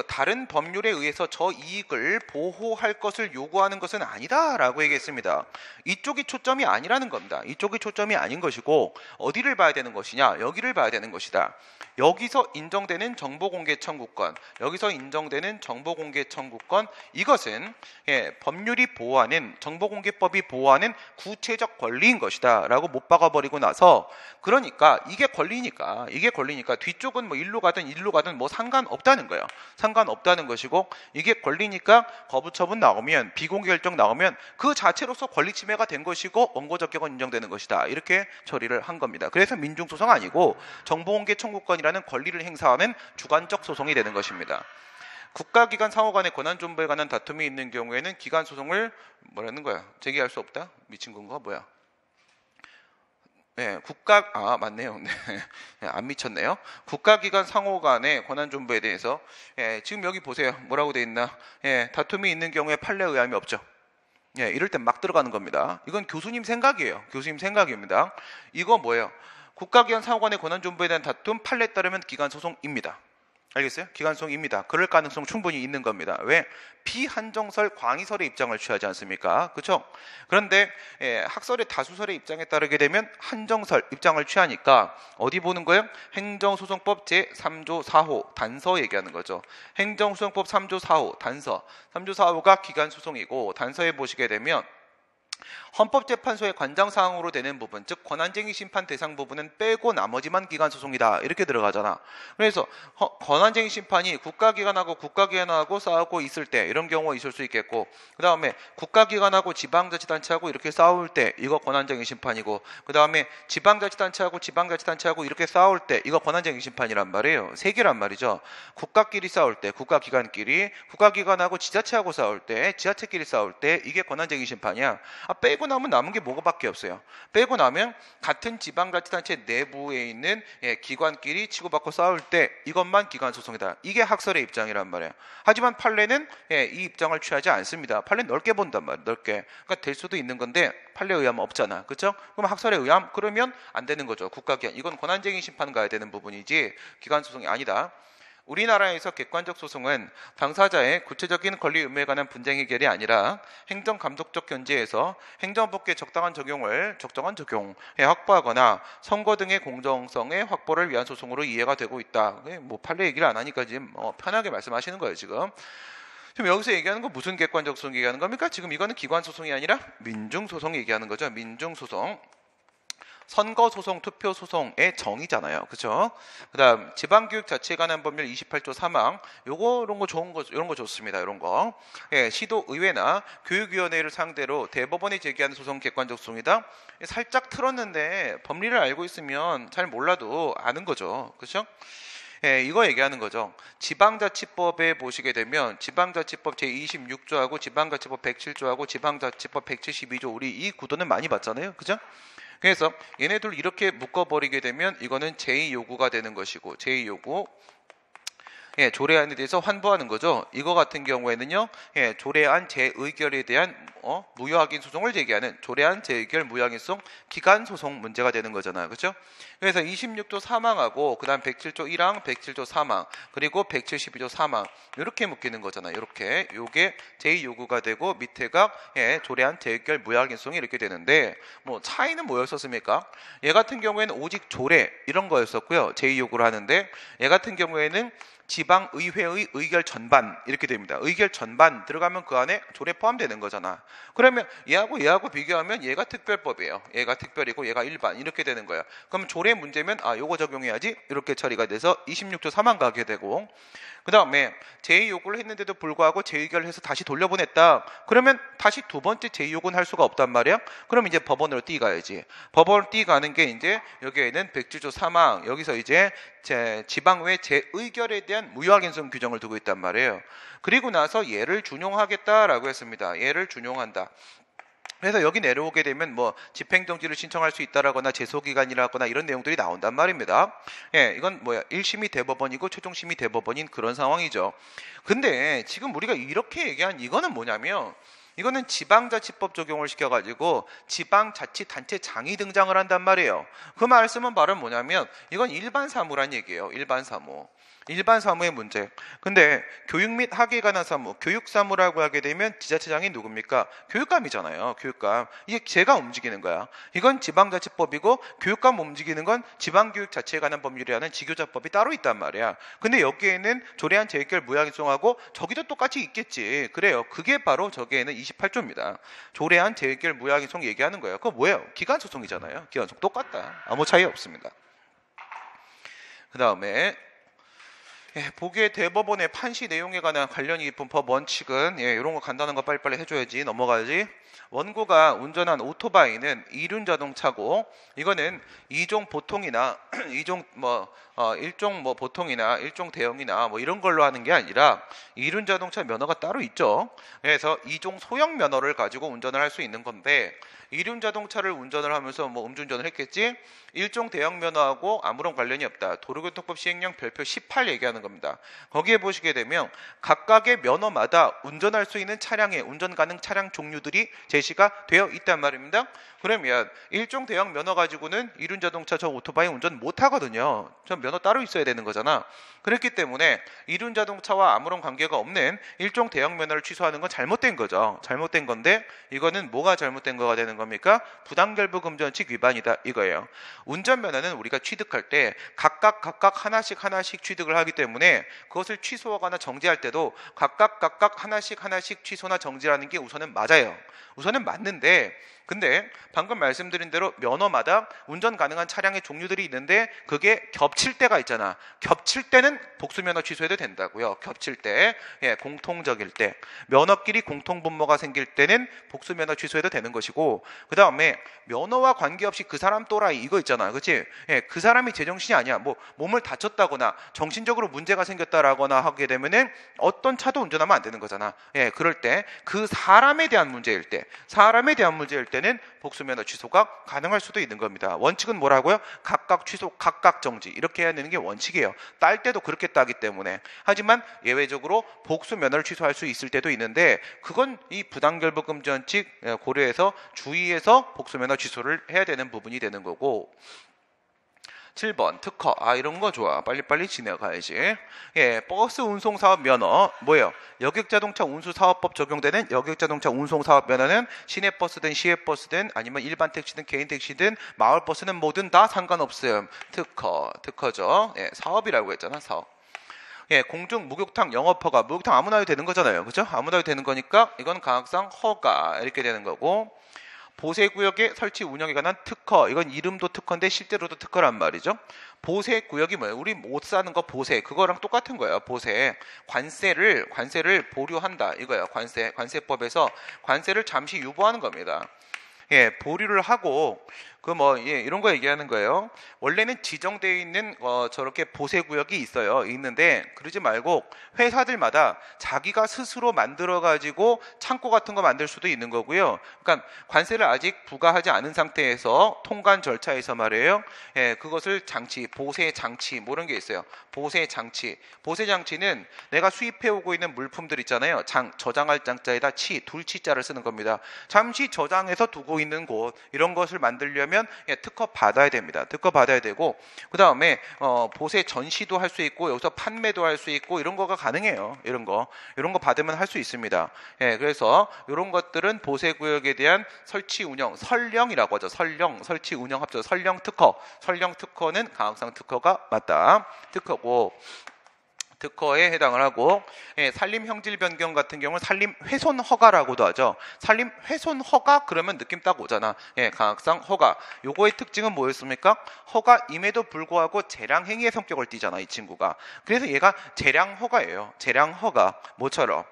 다른 법률에 의해서 저 이익을 보호할 것을 요구하는 것은 아니다라고 얘기했습니다. 이쪽이 초점이 아니라는 겁니다. 이쪽이 초점이 아닌 것이고 어디를 봐야 되는 것이냐? 여기를 봐야 되는 것이다. 여기서 인정되는 정보공개 청구권, 여기서 인정되는 정보공개 청구권, 이것은 법률이 보호하는, 정보공개법이 보호하는 구체적 권리인 것이다 라고 못 박아버리고 나서 그러니까 이게 걸리니까 뒤쪽은 뭐 일로 가든 뭐 상관없다는 거예요. 상관없다는 것이고 이게 걸리니까 거부처분 나오면 비공개 결정 나오면 그 자체로서 권리 침해가 된 것이고 원고 적격은 인정되는 것이다. 이렇게 처리를 한 겁니다. 그래서 민중소송 아니고 정보공개 청구권이라는 권리를 행사하는 주관적 소송이 되는 것입니다. 국가기관 상호 간의 권한 존부에 관한 다툼이 있는 경우에는 기관 소송을 뭐라는 거야? 제기할 수 없다? 미친 건가? 뭐야? 네, 맞네요. 네, 안 미쳤네요. 국가기관 상호 간의 권한 존부에 대해서 지금 여기 보세요. 뭐라고 돼 있나? 다툼이 있는 경우에 판례 의함이 없죠. 이럴 땐 막 들어가는 겁니다. 이건 교수님 생각이에요. 교수님 생각입니다. 이거 뭐예요? 국가기관 상호 간의 권한 존부에 대한 다툼 판례에 따르면 기관 소송입니다. 알겠어요? 기관소송입니다. 그럴 가능성 충분히 있는 겁니다. 왜? 비한정설 광의설의 입장을 취하지 않습니까? 그렇죠? 그런데 학설의 다수설의 입장에 따르게 되면 한정설 입장을 취하니까 어디 보는 거예요? 행정소송법 제3조 4호 단서 얘기하는 거죠. 행정소송법 3조 4호 단서 3조 4호가 기관소송이고 단서에 보시게 되면 헌법재판소의 관장사항으로 되는 부분, 즉 권한쟁의 심판 대상 부분은 빼고 나머지만 기관소송이다 이렇게 들어가잖아. 그래서 권한쟁의 심판이 국가기관하고 싸우고 있을 때 이런 경우가 있을 수 있겠고, 그 다음에 국가기관하고 지방자치단체하고 이렇게 싸울 때 이거 권한쟁의 심판이고, 그 다음에 지방자치단체하고 이렇게 싸울 때 이거 권한쟁의 심판이란 말이에요. 세 개란 말이죠. 국가끼리 싸울 때, 국가기관끼리, 국가기관하고 지자체하고 싸울 때, 지자체끼리 싸울 때 이게 권한쟁의 심판이야. 빼고 나면 남은 게 뭐가밖에 없어요. 빼고 나면 같은 지방자치단체 내부에 있는 기관끼리 치고받고 싸울 때 이것만 기관소송이다. 이게 학설의 입장이란 말이에요. 하지만 판례는 이 입장을 취하지 않습니다. 판례는 넓게 본단 말이에요. 넓게. 그러니까 될 수도 있는 건데 판례에 의하면 없잖아. 그렇죠? 그럼 학설에 의함? 그러면 안 되는 거죠. 국가기관. 이건 권한쟁의 심판 가야 되는 부분이지 기관소송이 아니다. 우리나라에서 객관적 소송은 당사자의 구체적인 권리 의무에 관한 분쟁 해결이 아니라 행정감독적 견제에서 행정법규의 적정한 적용에 확보하거나 선거 등의 공정성의 확보를 위한 소송으로 이해가 되고 있다. 뭐 판례 얘기를 안 하니까 지금 편하게 말씀하시는 거예요. 지금 여기서 얘기하는 건 무슨 객관적 소송 얘기하는 겁니까? 지금 이거는 기관소송이 아니라 민중소송 얘기하는 거죠. 민중소송. 선거소송, 투표소송의 정의잖아요. 그렇죠? 그다음 지방교육자치에 관한 법률 28조 3항 이런 거 좋은 거, 이런 거 좋습니다. 이런 거. 시도 의회나 교육위원회를 상대로 대법원에 제기하는 소송 객관적 소송이다. 살짝 틀었는데 법리를 알고 있으면 잘 몰라도 아는 거죠. 그렇죠? 이거 얘기하는 거죠. 지방자치법에 보시게 되면 지방자치법 제26조하고 지방자치법 107조하고 지방자치법 172조 우리 이 구도는 많이 봤잖아요. 그죠? 그래서 얘네들 이렇게 묶어버리게 되면 이거는 제2요구가 되는 것이고 제2요구 조례안에 대해서 환부하는 거죠. 이거 같은 경우에는요, 조례안 재의결에 대한 무효확인 소송을 제기하는 조례안 재의결 무효확인 소송 기간 소송 문제가 되는 거잖아요. 그렇죠? 그래서 26조 3항하고 그다음 107조 1항, 107조 3항, 그리고 172조 3항 이렇게 묶이는 거잖아요. 이렇게 요게 제2요구가 되고 밑에가 조례안 재의결 무효확인 소송이 이렇게 되는데 뭐 차이는 뭐였었습니까? 얘 같은 경우에는 오직 조례 이런 거였었고요. 제2요구를 하는데 얘 같은 경우에는 지방의회의 의결 전반 이렇게 됩니다. 의결 전반 들어가면 그 안에 조례 포함되는 거잖아. 그러면 얘하고 비교하면 얘가 특별법이에요. 얘가 특별이고 얘가 일반 이렇게 되는 거야. 그럼 조례 문제면 요거 적용해야지 이렇게 처리가 돼서 26조 3항 가게 되고, 그 다음에 제2요구를 했는데도 불구하고 재의결을 해서 다시 돌려보냈다. 그러면 다시 두 번째 제2요구는 할 수가 없단 말이야. 그럼 이제 법원으로 뛰어가야지. 법원으로 뛰어가는 게 이제 여기에는 107조 3항 여기서 이제 지방의회 재의결에 대한 무효확인성 규정을 두고 있단 말이에요. 그리고 나서 얘를 준용하겠다라고 했습니다. 얘를 준용한다. 그래서 여기 내려오게 되면 뭐 집행정지를 신청할 수 있다라거나 제소기간이라거나 이런 내용들이 나온단 말입니다. 이건 뭐야 1심이 대법원이고 최종심이 대법원인 그런 상황이죠. 근데 지금 우리가 이렇게 얘기한 이거는 뭐냐면 이거는 지방자치법 적용을 시켜가지고 지방자치단체장이 등장을 한단 말이에요. 그 말씀은 바로 뭐냐면 이건 일반 사무란 얘기예요. 일반 사무. 일반 사무의 문제. 근데 교육 및 학위에 관한 사무, 교육사무라고 하게 되면 지자체장이 누굽니까? 교육감이잖아요. 교육감. 이게 제가 움직이는 거야. 이건 지방자치법이고 교육감 움직이는 건 지방교육 자체에 관한 법률이라는 지교자법이 따로 있단 말이야. 근데 여기에는 조례안 재획결 무효행송하고 저기도 똑같이 있겠지. 그래요. 그게 바로 저기에는 28조입니다. 조례안 재획결 무효행송 얘기하는 거예요. 그거 뭐예요? 기간소송이잖아요. 기간소송 똑같다. 아무 차이 없습니다. 그 다음에 보기에 대법원의 판시 내용에 관한 관련이 깊은 법 원칙은 이런 거 간단한 거 빨리빨리 해줘야지 넘어가야지. 원고가 운전한 오토바이는 이륜 자동차고 이거는 이종 보통이나 일종 보통이나 일종 대형이나 이런 걸로 하는 게 아니라 이륜 자동차 면허가 따로 있죠. 그래서 이종 소형 면허를 가지고 운전을 할 수 있는 건데 이륜 자동차를 운전을 하면서 음주운전을 했겠지. 일종 대형 면허하고 아무런 관련이 없다. 도로교통법 시행령 별표 18 얘기하는 겁니다. 거기에 보시게 되면 각각의 면허마다 운전할 수 있는 차량의 운전 가능 차량 종류들이 제시가 되어 있단 말입니다. 그러면 일종 대형 면허 가지고는 이륜 자동차 저 오토바이 운전 못 하거든요. 저 면허 따로 있어야 되는 거잖아. 그렇기 때문에 이륜 자동차와 아무런 관계가 없는 일종 대형 면허를 취소하는 건 잘못된 거죠. 잘못된 건데 이거는 뭐가 잘못된 거가 되는 겁니까? 부당결부금지원칙 위반이다 이거예요. 운전면허는 우리가 취득할 때 각각 하나씩 취득을 하기 때문에 그것을 취소하거나 정지할 때도 각각 하나씩 취소나 정지하는 게 우선은 맞아요. 우선은 맞는데 근데 방금 말씀드린 대로 면허마다 운전 가능한 차량의 종류들이 있는데 그게 겹칠 때가 있잖아. 겹칠 때는 복수면허 취소해도 된다고요. 겹칠 때, 공통적일 때, 면허끼리 공통분모가 생길 때는 복수면허 취소해도 되는 것이고 그 다음에 면허와 관계없이 그 사람 또라이 이거 있잖아. 그치? 그 사람이 제정신이 아니야. 몸을 다쳤다거나 정신적으로 문제가 생겼다라거나 하게 되면은 어떤 차도 운전하면 안 되는 거잖아. 그럴 때 그 사람에 대한 문제일 때는 복수면허 취소가 가능할 수도 있는 겁니다. 원칙은 뭐라고요? 각각 취소, 각각 정지 이렇게 해야 되는 게 원칙이에요. 딸 때도 그렇게 따기 때문에. 하지만 예외적으로 복수면허를 취소할 수 있을 때도 있는데 그건 이 부당결부금지원칙 고려해서 주의해서 복수면허 취소를 해야 되는 부분이 되는 거고 7번 특허. 이런 거 좋아. 빨리빨리 지나가야지. 버스 운송사업 면허 뭐예요? 여객자동차 운수사업법 적용되는 여객자동차 운송사업 면허는 시내버스든 시외버스든 아니면 일반 택시든 개인 택시든 마을버스는 뭐든 다 상관없음. 특허죠. 사업이라고 했잖아. 사업. 공중 목욕탕 영업허가. 목욕탕 아무나 해도 되는 거잖아요. 그죠? 아무나 해도 되는 거니까 이건 가학상 허가 이렇게 되는 거고 보세구역의 설치 운영에 관한 특허. 이건 이름도 특허인데 실제로도 특허란 말이죠. 보세구역이 뭐예요? 우리 못 사는 거 보세. 그거랑 똑같은 거예요. 보세. 관세를 보류한다. 이거예요. 관세법에서 관세를 잠시 유보하는 겁니다. 보류를 하고 이런 거 얘기하는 거예요. 원래는 지정되어 있는 저렇게 보세구역이 있는데 그러지 말고 회사들마다 자기가 스스로 만들어 가지고 창고 같은 거 만들 수도 있는 거고요. 그러니까 관세를 아직 부과하지 않은 상태에서 통관 절차에서 말이에요. 그것을 보세 장치 이런 게 있어요. 보세 장치는 내가 수입해 오고 있는 물품들 있잖아요. 저장할 장자에다 둘치자를 쓰는 겁니다. 잠시 저장해서 두고 있는 곳 이런 것을 만들려면 특허 받아야 됩니다. 특허 받아야 되고 그 다음에 보세 전시도 할 수 있고 여기서 판매도 할 수 있고 이런 거가 가능해요. 이런 거 받으면 할 수 있습니다. 그래서 이런 것들은 보세구역에 대한 설치 운영 설령이라고 하죠. 설치 운영 합쳐 설령 특허는 가학상 특허가 맞다. 특허에 해당을 하고 산림 형질 변경 같은 경우는 산림 훼손 허가라고도 하죠. 산림 훼손 허가 그러면 느낌 딱 오잖아. 가학상 허가. 요거의 특징은 뭐였습니까? 허가임에도 불구하고 재량 행위의 성격을 띠잖아, 이 친구가. 그래서 얘가 재량 허가예요. 재량 허가. 뭐처럼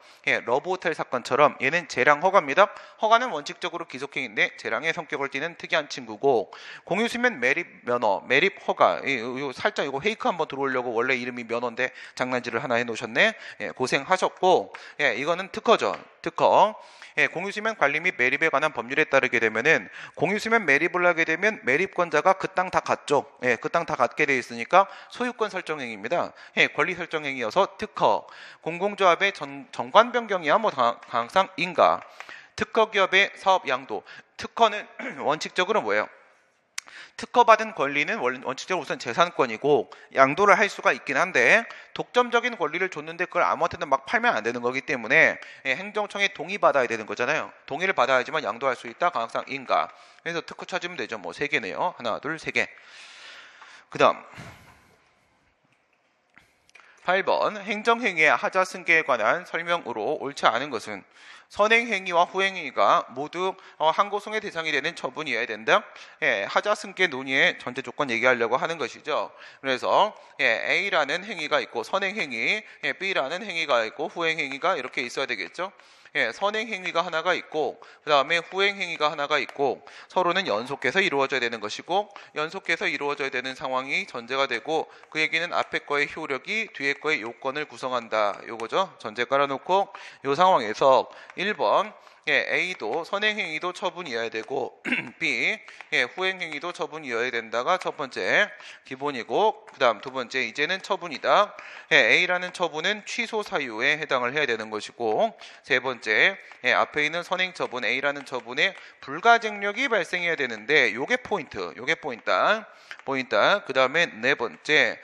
러브호텔 사건처럼 얘는 재량 허가입니다. 허가는 원칙적으로 기속행위인데 재량의 성격을 띠는 특이한 친구고 공유수면 매립 면허, 매립 허가. 살짝 이거 페이크 한번 들어오려고 원래 이름이 면허인데 장난질을 하나 해놓으셨네. 고생하셨고 이거는 특허죠. 특허. 공유수면 관리 및 매립에 관한 법률에 따르게 되면은 공유수면 매립을 하게 되면 매립권자가 그 땅 다 갖죠. 그 땅 다 갖게 돼 있으니까 소유권 설정행위입니다. 권리 설정행위여서 특허. 공공조합의 정관 변경이야 가항상 인가. 특허기업의 사업 양도. 특허는 원칙적으로 뭐예요? 특허받은 권리는 원칙적으로 우선 재산권이고 양도를 할 수가 있긴 한데 독점적인 권리를 줬는데 그걸 아무한테나 막 팔면 안 되는 거기 때문에 행정청에 동의받아야 되는 거잖아요. 동의를 받아야지만 양도할 수 있다. 강학상 인가. 그래서 특허 찾으면 되죠. 뭐 3개네요. 하나, 둘, 3개. 그 다음 8번 행정행위의 하자승계에 관한 설명으로 옳지 않은 것은 선행행위와 후행행위가 모두 항고송의 대상이 되는 처분이어야 된다. 하자승계 논의의 전제 조건 얘기하려고 하는 것이죠. 그래서 A라는 행위가 있고 선행행위, B라는 행위가 있고 후행행위가 이렇게 있어야 되겠죠. 선행행위가 하나가 있고 그 다음에 후행행위가 하나가 있고 서로는 연속해서 이루어져야 되는 것이고 연속해서 이루어져야 되는 상황이 전제가 되고 그 얘기는 앞에 거의 효력이 뒤에 거의 요건을 구성한다. 요거죠. 전제 깔아놓고 요 상황에서 1번 A도 선행행위도 처분이어야 되고 B 후행행위도 처분이어야 된다가 첫 번째 기본이고 그 다음 두 번째 이제는 처분이다. A라는 처분은 취소 사유에 해당을 해야 되는 것이고 세 번째 앞에 있는 선행처분 A라는 처분에 불가증력이 발생해야 되는데 요게 포인트 그 다음에 네 번째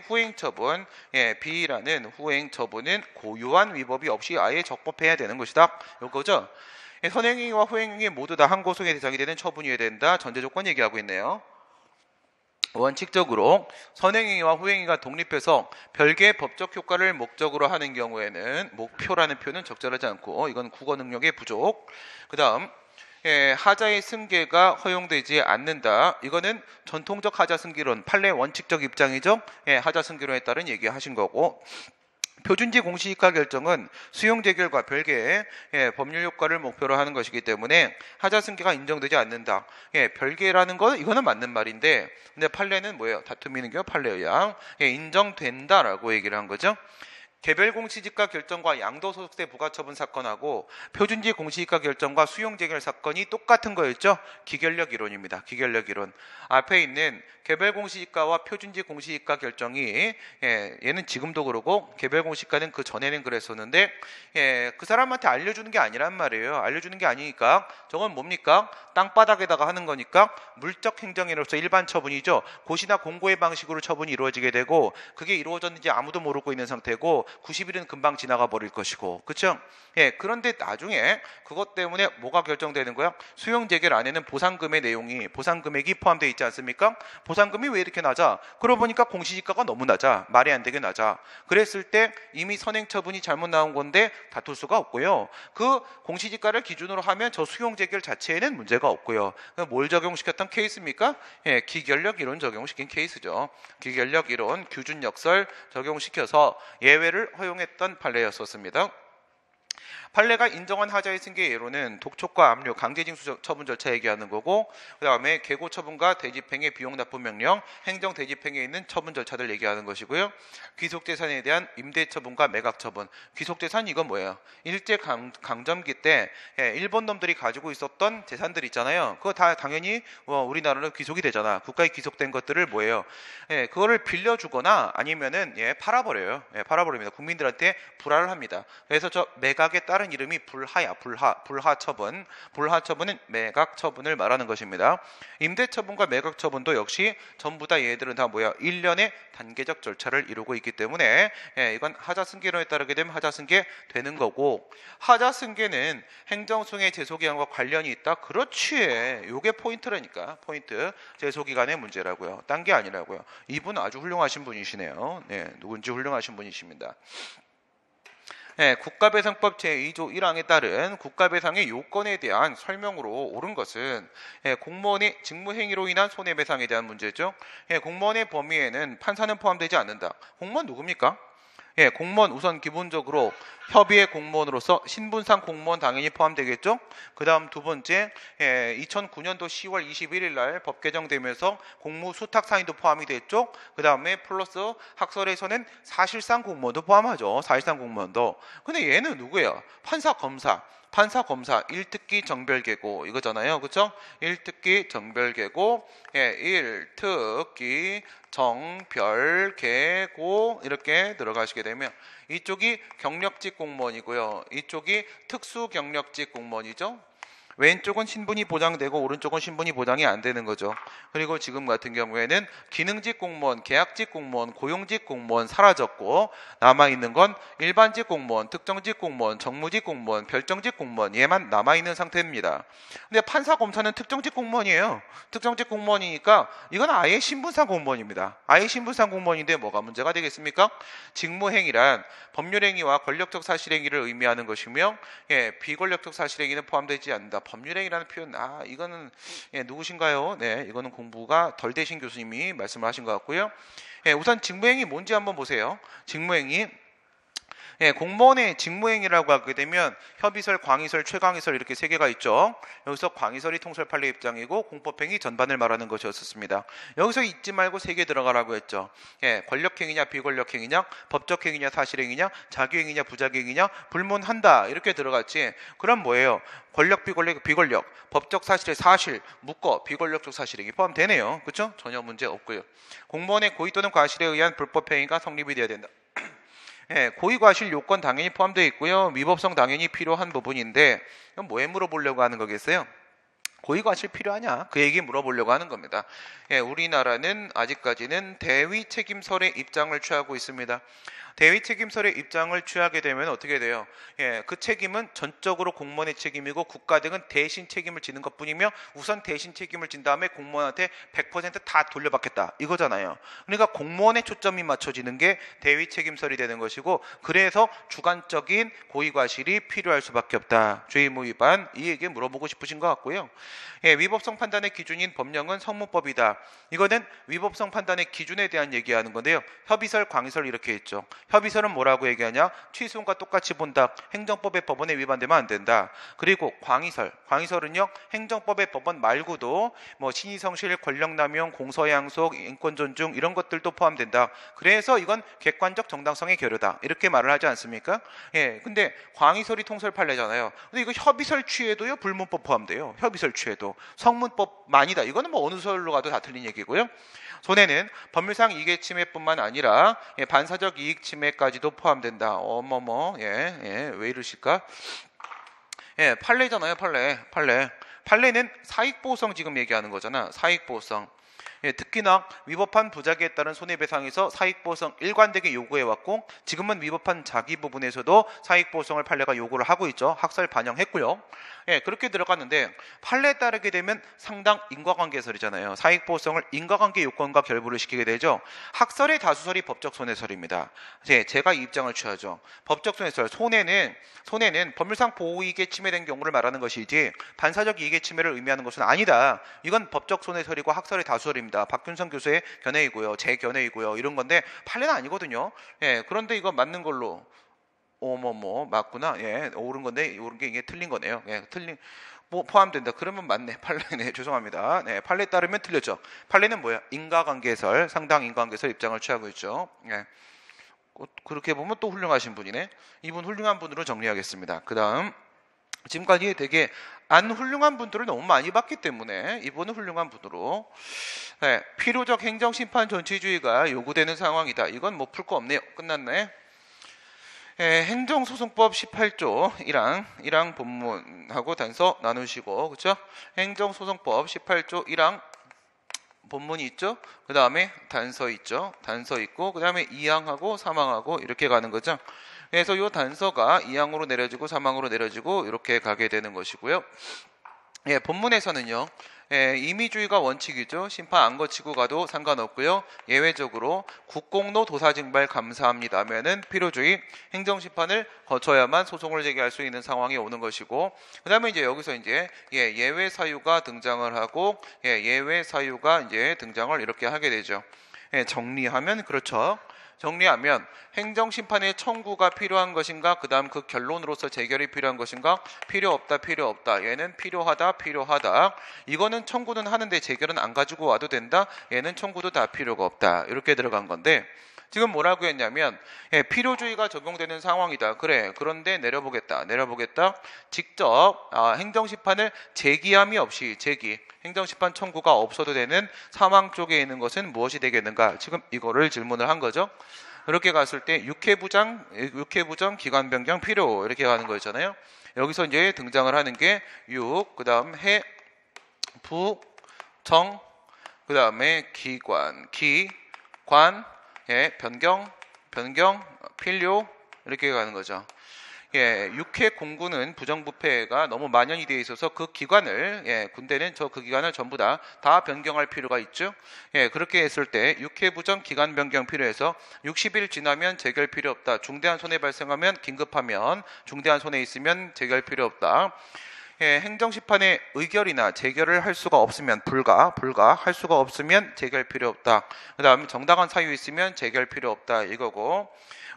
후행처분 B라는 후행처분은 고유한 위법이 없이 아예 적법해야 되는 것이다. 요거죠. 선행행위와 후행행위 모두 다 항고송의 대상이 되는 처분이어야 된다. 전제조건 얘기하고 있네요. 원칙적으로 선행행위와 후행행위가 독립해서 별개의 법적 효과를 목적으로 하는 경우에는 목표라는 표현은 적절하지 않고 이건 국어 능력의 부족. 그 다음 하자의 승계가 허용되지 않는다. 이거는 전통적 하자 승계론 판례 원칙적 입장이죠. 하자 승계론에 따른 얘기하신 거고 표준지 공시이가 결정은 수용 재결과 별개의 법률 효과를 목표로 하는 것이기 때문에 하자 승계가 인정되지 않는다. 별개라는 건 이거는 맞는 말인데 근데 판례는 뭐예요? 다툼이 있는 경우 판례의양 인정된다라고 얘기를 한 거죠. 개별 공시지가 결정과 양도소득세 부가처분 사건하고 표준지 공시지가 결정과 수용재결 사건이 똑같은 거였죠. 기결력 이론입니다. 기결력 이론. 앞에 있는 개별 공시지가와 표준지 공시지가 결정이 얘는 지금도 그러고 개별 공시지가는 그 전에는 그랬었는데 그 사람한테 알려주는 게 아니란 말이에요. 알려주는 게 아니니까 저건 뭡니까? 땅바닥에다가 하는 거니까 물적 행정으로서 일반 처분이죠. 고시나 공고의 방식으로 처분이 이루어지게 되고 그게 이루어졌는지 아무도 모르고 있는 상태고 90일은 금방 지나가 버릴 것이고 그렇죠? 그런데 나중에 그것 때문에 뭐가 결정되는 거야? 수용 재결 안에는 보상금의 내용이 보상금액이 포함되어 있지 않습니까? 보상금이 왜 이렇게 낮아? 그러고 보니까 공시지가가 너무 낮아. 말이 안 되게 낮아. 그랬을 때 이미 선행 처분이 잘못 나온 건데 다툴 수가 없고요. 그 공시지가를 기준으로 하면 저 수용 재결 자체에는 문제가 없고요. 뭘 적용시켰던 케이스입니까? 기결력 이론 적용시킨 케이스죠. 기결력 이론 규준 역설 적용시켜서 예외를 허용했던 판례였었습니다. 판례가 인정한 하자의 승계 예로는 독촉과 압류, 강제징수 처분 절차 얘기하는 거고 그 다음에 계고 처분과 대집행의 비용 납부 명령, 행정 대집행에 있는 처분 절차들 얘기하는 것이고요. 귀속재산에 대한 임대 처분과 매각 처분. 귀속재산 이건 뭐예요? 일제 강점기 때 일본 놈들이 가지고 있었던 재산들 있잖아요. 그거 다 당연히 우리나라로 귀속이 되잖아. 국가에 귀속된 것들을 뭐예요? 그거를 빌려주거나 아니면은 팔아버려요. 팔아버립니다. 국민들한테 불화를 합니다. 그래서 저 매각에 따른 이름이 불하야. 불하처분. 불하처분은 매각처분을 말하는 것입니다. 임대처분과 매각처분도 역시 전부 다 얘들은 다 뭐야? 1년의 단계적 절차를 이루고 있기 때문에 이건 하자승계론에 따르게 되면 하자승계 되는 거고 하자승계는 행정소송의 제소기간과 관련이 있다? 그렇지. 요게 포인트라니까. 포인트. 제소기간의 문제라고요. 딴 게 아니라고요. 이분 아주 훌륭하신 분이시네요. 누군지 훌륭하신 분이십니다. 국가배상법 제2조 1항에 따른 국가배상의 요건에 대한 설명으로 옳은 것은 공무원의 직무행위로 인한 손해배상에 대한 문제죠. 공무원의 범위에는 판사는 포함되지 않는다. 공무원 누굽니까? 공무원 우선 기본적으로 협의의 공무원으로서 신분상 공무원 당연히 포함되겠죠. 그 다음 두 번째 2009년도 10월 21일 날 법 개정되면서 공무수탁사인도 포함이 됐죠. 그 다음에 플러스 학설에서는 사실상 공무원도 포함하죠. 사실상 공무원도. 근데 얘는 누구예요? 판사 검사 1특기 정별계고 이거잖아요. 그렇죠? 1특기 정별계고 1특기 정별계고 이렇게 들어가시게 되면 이쪽이 경력직 공무원이고요. 이쪽이 특수경력직 공무원이죠. 왼쪽은 신분이 보장되고 오른쪽은 신분이 보장이 안 되는 거죠. 그리고 지금 같은 경우에는 기능직 공무원, 계약직 공무원, 고용직 공무원 사라졌고 남아있는 건 일반직 공무원, 특정직 공무원, 정무직 공무원, 별정직 공무원 얘만 남아있는 상태입니다. 근데 판사 검사는 특정직 공무원이에요. 특정직 공무원이니까 이건 아예 신분상 공무원입니다. 아예 신분상 공무원인데 뭐가 문제가 되겠습니까? 직무행위란 법률행위와 권력적 사실행위를 의미하는 것이며 비권력적 사실행위는 포함되지 않는다. 법률행위라는 표현 이거는 누구신가요? 네, 이거는 공부가 덜 되신 교수님이 말씀을 하신 것 같고요. 우선 직무행위 뭔지 한번 보세요. 직무행위 공무원의 직무행위라고 하게 되면 협의설, 광의설, 최광의설 이렇게 세 개가 있죠. 여기서 광의설이 통설 판례 입장이고 공법행위 전반을 말하는 것이었습니다. 여기서 잊지 말고 세 개 들어가라고 했죠. 권력행위냐 비권력행위냐, 법적행위냐 사실행위냐, 자기행위냐 부자기행위냐, 불문한다 이렇게 들어갔지. 그럼 뭐예요? 권력 비권력 법적 사실의 사실 묶어 비권력적 사실행위 포함되네요. 그렇죠? 전혀 문제 없고요. 공무원의 고의 또는 과실에 의한 불법행위가 성립이 돼야 된다. 고의과실 요건 당연히 포함되어 있고요. 위법성 당연히 필요한 부분인데 이건 뭐에 물어보려고 하는 거겠어요? 고의과실 필요하냐? 그 얘기 물어보려고 하는 겁니다. 우리나라는 아직까지는 대위책임설의 입장을 취하고 있습니다. 대위책임설의 입장을 취하게 되면 어떻게 돼요? 그 책임은 전적으로 공무원의 책임이고 국가 등은 대신 책임을 지는 것뿐이며 우선 대신 책임을 진 다음에 공무원한테 100% 다 돌려받겠다 이거잖아요. 그러니까 공무원의 초점이 맞춰지는 게 대위책임설이 되는 것이고 그래서 주관적인 고의과실이 필요할 수밖에 없다. 주의무 위반 이 얘기 물어보고 싶으신 것 같고요. 위법성 판단의 기준인 법령은 성문법이다. 이거는 위법성 판단의 기준에 대한 얘기하는 건데요. 협의설, 광의설 이렇게 있죠. 협의설은 뭐라고 얘기하냐? 취소음과 똑같이 본다. 행정법의 법원에 위반되면 안 된다. 그리고 광의설은요. 행정법의 법원 말고도 뭐 신의성실, 권력남용, 공서양속, 인권존중 이런 것들도 포함된다. 그래서 이건 객관적 정당성의 결여다. 이렇게 말을 하지 않습니까? 근데 광의설이 통설 판례잖아요. 근데 이거 협의설 취해도요. 불문법 포함돼요. 협의설 취해도. 성문법만이다. 이거는 뭐 어느 설로 가도 다 틀린 얘기고요. 손해는 법률상 이익의 침해뿐만 아니라 반사적 이익 침해까지도 포함된다. 왜 이러실까? 판례잖아요. 판례는 사익보호성 지금 얘기하는 거잖아. 사익보호성. 특히나 위법한 부작위에 따른 손해배상에서 사익보호성 일관되게 요구해왔고 지금은 위법한 자기 부분에서도 사익보호성을 판례가 요구를 하고 있죠. 학설 반영했고요. 그렇게 들어갔는데 판례에 따르게 되면 상당 인과관계설이잖아요. 사익보호성을 인과관계 요건과 결부를 시키게 되죠. 학설의 다수설이 법적 손해설입니다. 제가 이 입장을 취하죠. 법적 손해설, 손해는 법률상 보호이익에 침해된 경우를 말하는 것이지 반사적 이익의 침해를 의미하는 것은 아니다. 이건 법적 손해설이고 학설의 다수설입니다. 박균성 교수의 견해이고요. 제 견해이고요. 이런 건데 판례는 아니거든요. 그런데 이거 맞는 걸로 맞구나. 옳은 건데 옳은 게 이게 틀린 거네요. 틀린 포함된다. 그러면 맞네. 판례네. 죄송합니다. 판례에 따르면 틀렸죠. 판례는 뭐야? 인과관계설, 상당 인과관계설 입장을 취하고 있죠. 그렇게 보면 또 훌륭하신 분이네. 이분 훌륭한 분으로 정리하겠습니다. 그 다음 지금까지 되게 안 훌륭한 분들을 너무 많이 봤기 때문에 이분은 훌륭한 분으로 필요적 행정심판 전치주의가 요구되는 상황이다. 이건 뭐 풀 거 없네요. 끝났네. 행정소송법 18조 1항 본문하고 단서 나누시고 그렇죠? 행정소송법 18조 1항 본문이 있죠. 그 다음에 단서 있죠. 단서 있고 그 다음에 2항하고 3항하고 이렇게 가는 거죠. 그래서 이 단서가 2항으로 내려지고 3항으로 내려지고 이렇게 가게 되는 것이고요. 본문에서는요. 임의주의가 원칙이죠. 심판 안 거치고 가도 상관없고요. 예외적으로 국공로 도사징발 감사합니다 하면은 필요주의 행정심판을 거쳐야만 소송을 제기할 수 있는 상황이 오는 것이고 그 다음에 이제 여기서 이제 예외 사유가 등장을 하고 예외 사유가 이제 등장을 이렇게 하게 되죠. 정리하면 그렇죠. 정리하면 행정심판의 청구가 필요한 것인가 그 다음 그 결론으로서 재결이 필요한 것인가 필요 없다 얘는 필요하다 이거는 청구는 하는데 재결은 안 가지고 와도 된다 얘는 청구도 다 필요가 없다 이렇게 들어간 건데 지금 뭐라고 했냐면 필요주의가 적용되는 상황이다. 그래 그런데 내려보겠다 직접 행정심판을 제기함이 없이 행정심판 청구가 없어도 되는 상황 쪽에 있는 것은 무엇이 되겠는가 지금 이거를 질문을 한 거죠. 이렇게 갔을 때 육회부정 기관변경 필요 이렇게 가는 거였잖아요. 여기서 이제 등장을 하는 게 육, 그 다음 해, 부, 정, 그 다음에 기관, 예, 변경, 필요 이렇게 가는 거죠. 예, 육해 공군은 부정부패가 너무 만연이 되어 있어서 그 기관을, 예, 군대는 그 기관을 전부 다 변경할 필요가 있죠. 예, 그렇게 했을 때 육해 부정 기관 변경 필요해서 60일 지나면 재결 필요 없다. 중대한 손해 발생하면 긴급하면, 중대한 손해 있으면 재결 필요 없다. 예, 행정심판의 의결이나 재결을 할 수가 없으면 불가 할 수가 없으면 재결 필요 없다. 그 다음 정당한 사유 있으면 재결 필요 없다 이거고,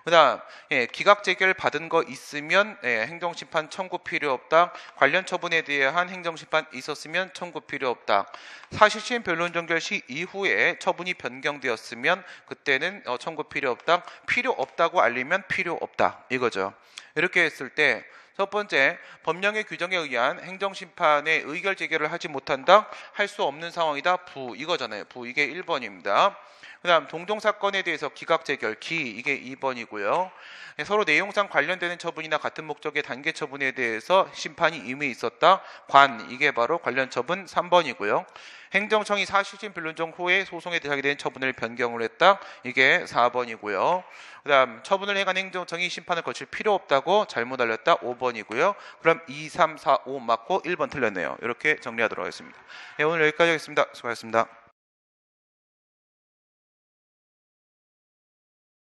그 다음 예, 기각 재결 받은 거 있으면 예, 행정심판 청구 필요 없다. 관련 처분에 대한 행정심판 있었으면 청구 필요 없다. 사실심 변론 종결 시 이후에 처분이 변경되었으면 그때는 청구 필요 없다. 필요 없다고 알리면 필요 없다 이거죠. 이렇게 했을 때 첫 번째, 법령의 규정에 의한 행정심판의 의결 재결을 하지 못한다. 할 수 없는 상황이다. 부 이거잖아요. 부 이게 1번입니다. 그 다음 동종사건에 대해서 기각재결 이게 2번이고요. 서로 내용상 관련되는 처분이나 같은 목적의 단계 처분에 대해서 심판이 이미 있었다. 이게 바로 관련 처분 3번이고요. 행정청이 사실심 변론정 후에 소송에 대하게 된 처분을 변경을 했다. 이게 4번이고요. 그 다음 처분을 행한 행정청이 심판을 거칠 필요 없다고 잘못 알렸다. 5번이고요. 그럼 2, 3, 4, 5 맞고 1번 틀렸네요. 이렇게 정리하도록 하겠습니다. 네, 오늘 여기까지 하겠습니다. 수고하셨습니다.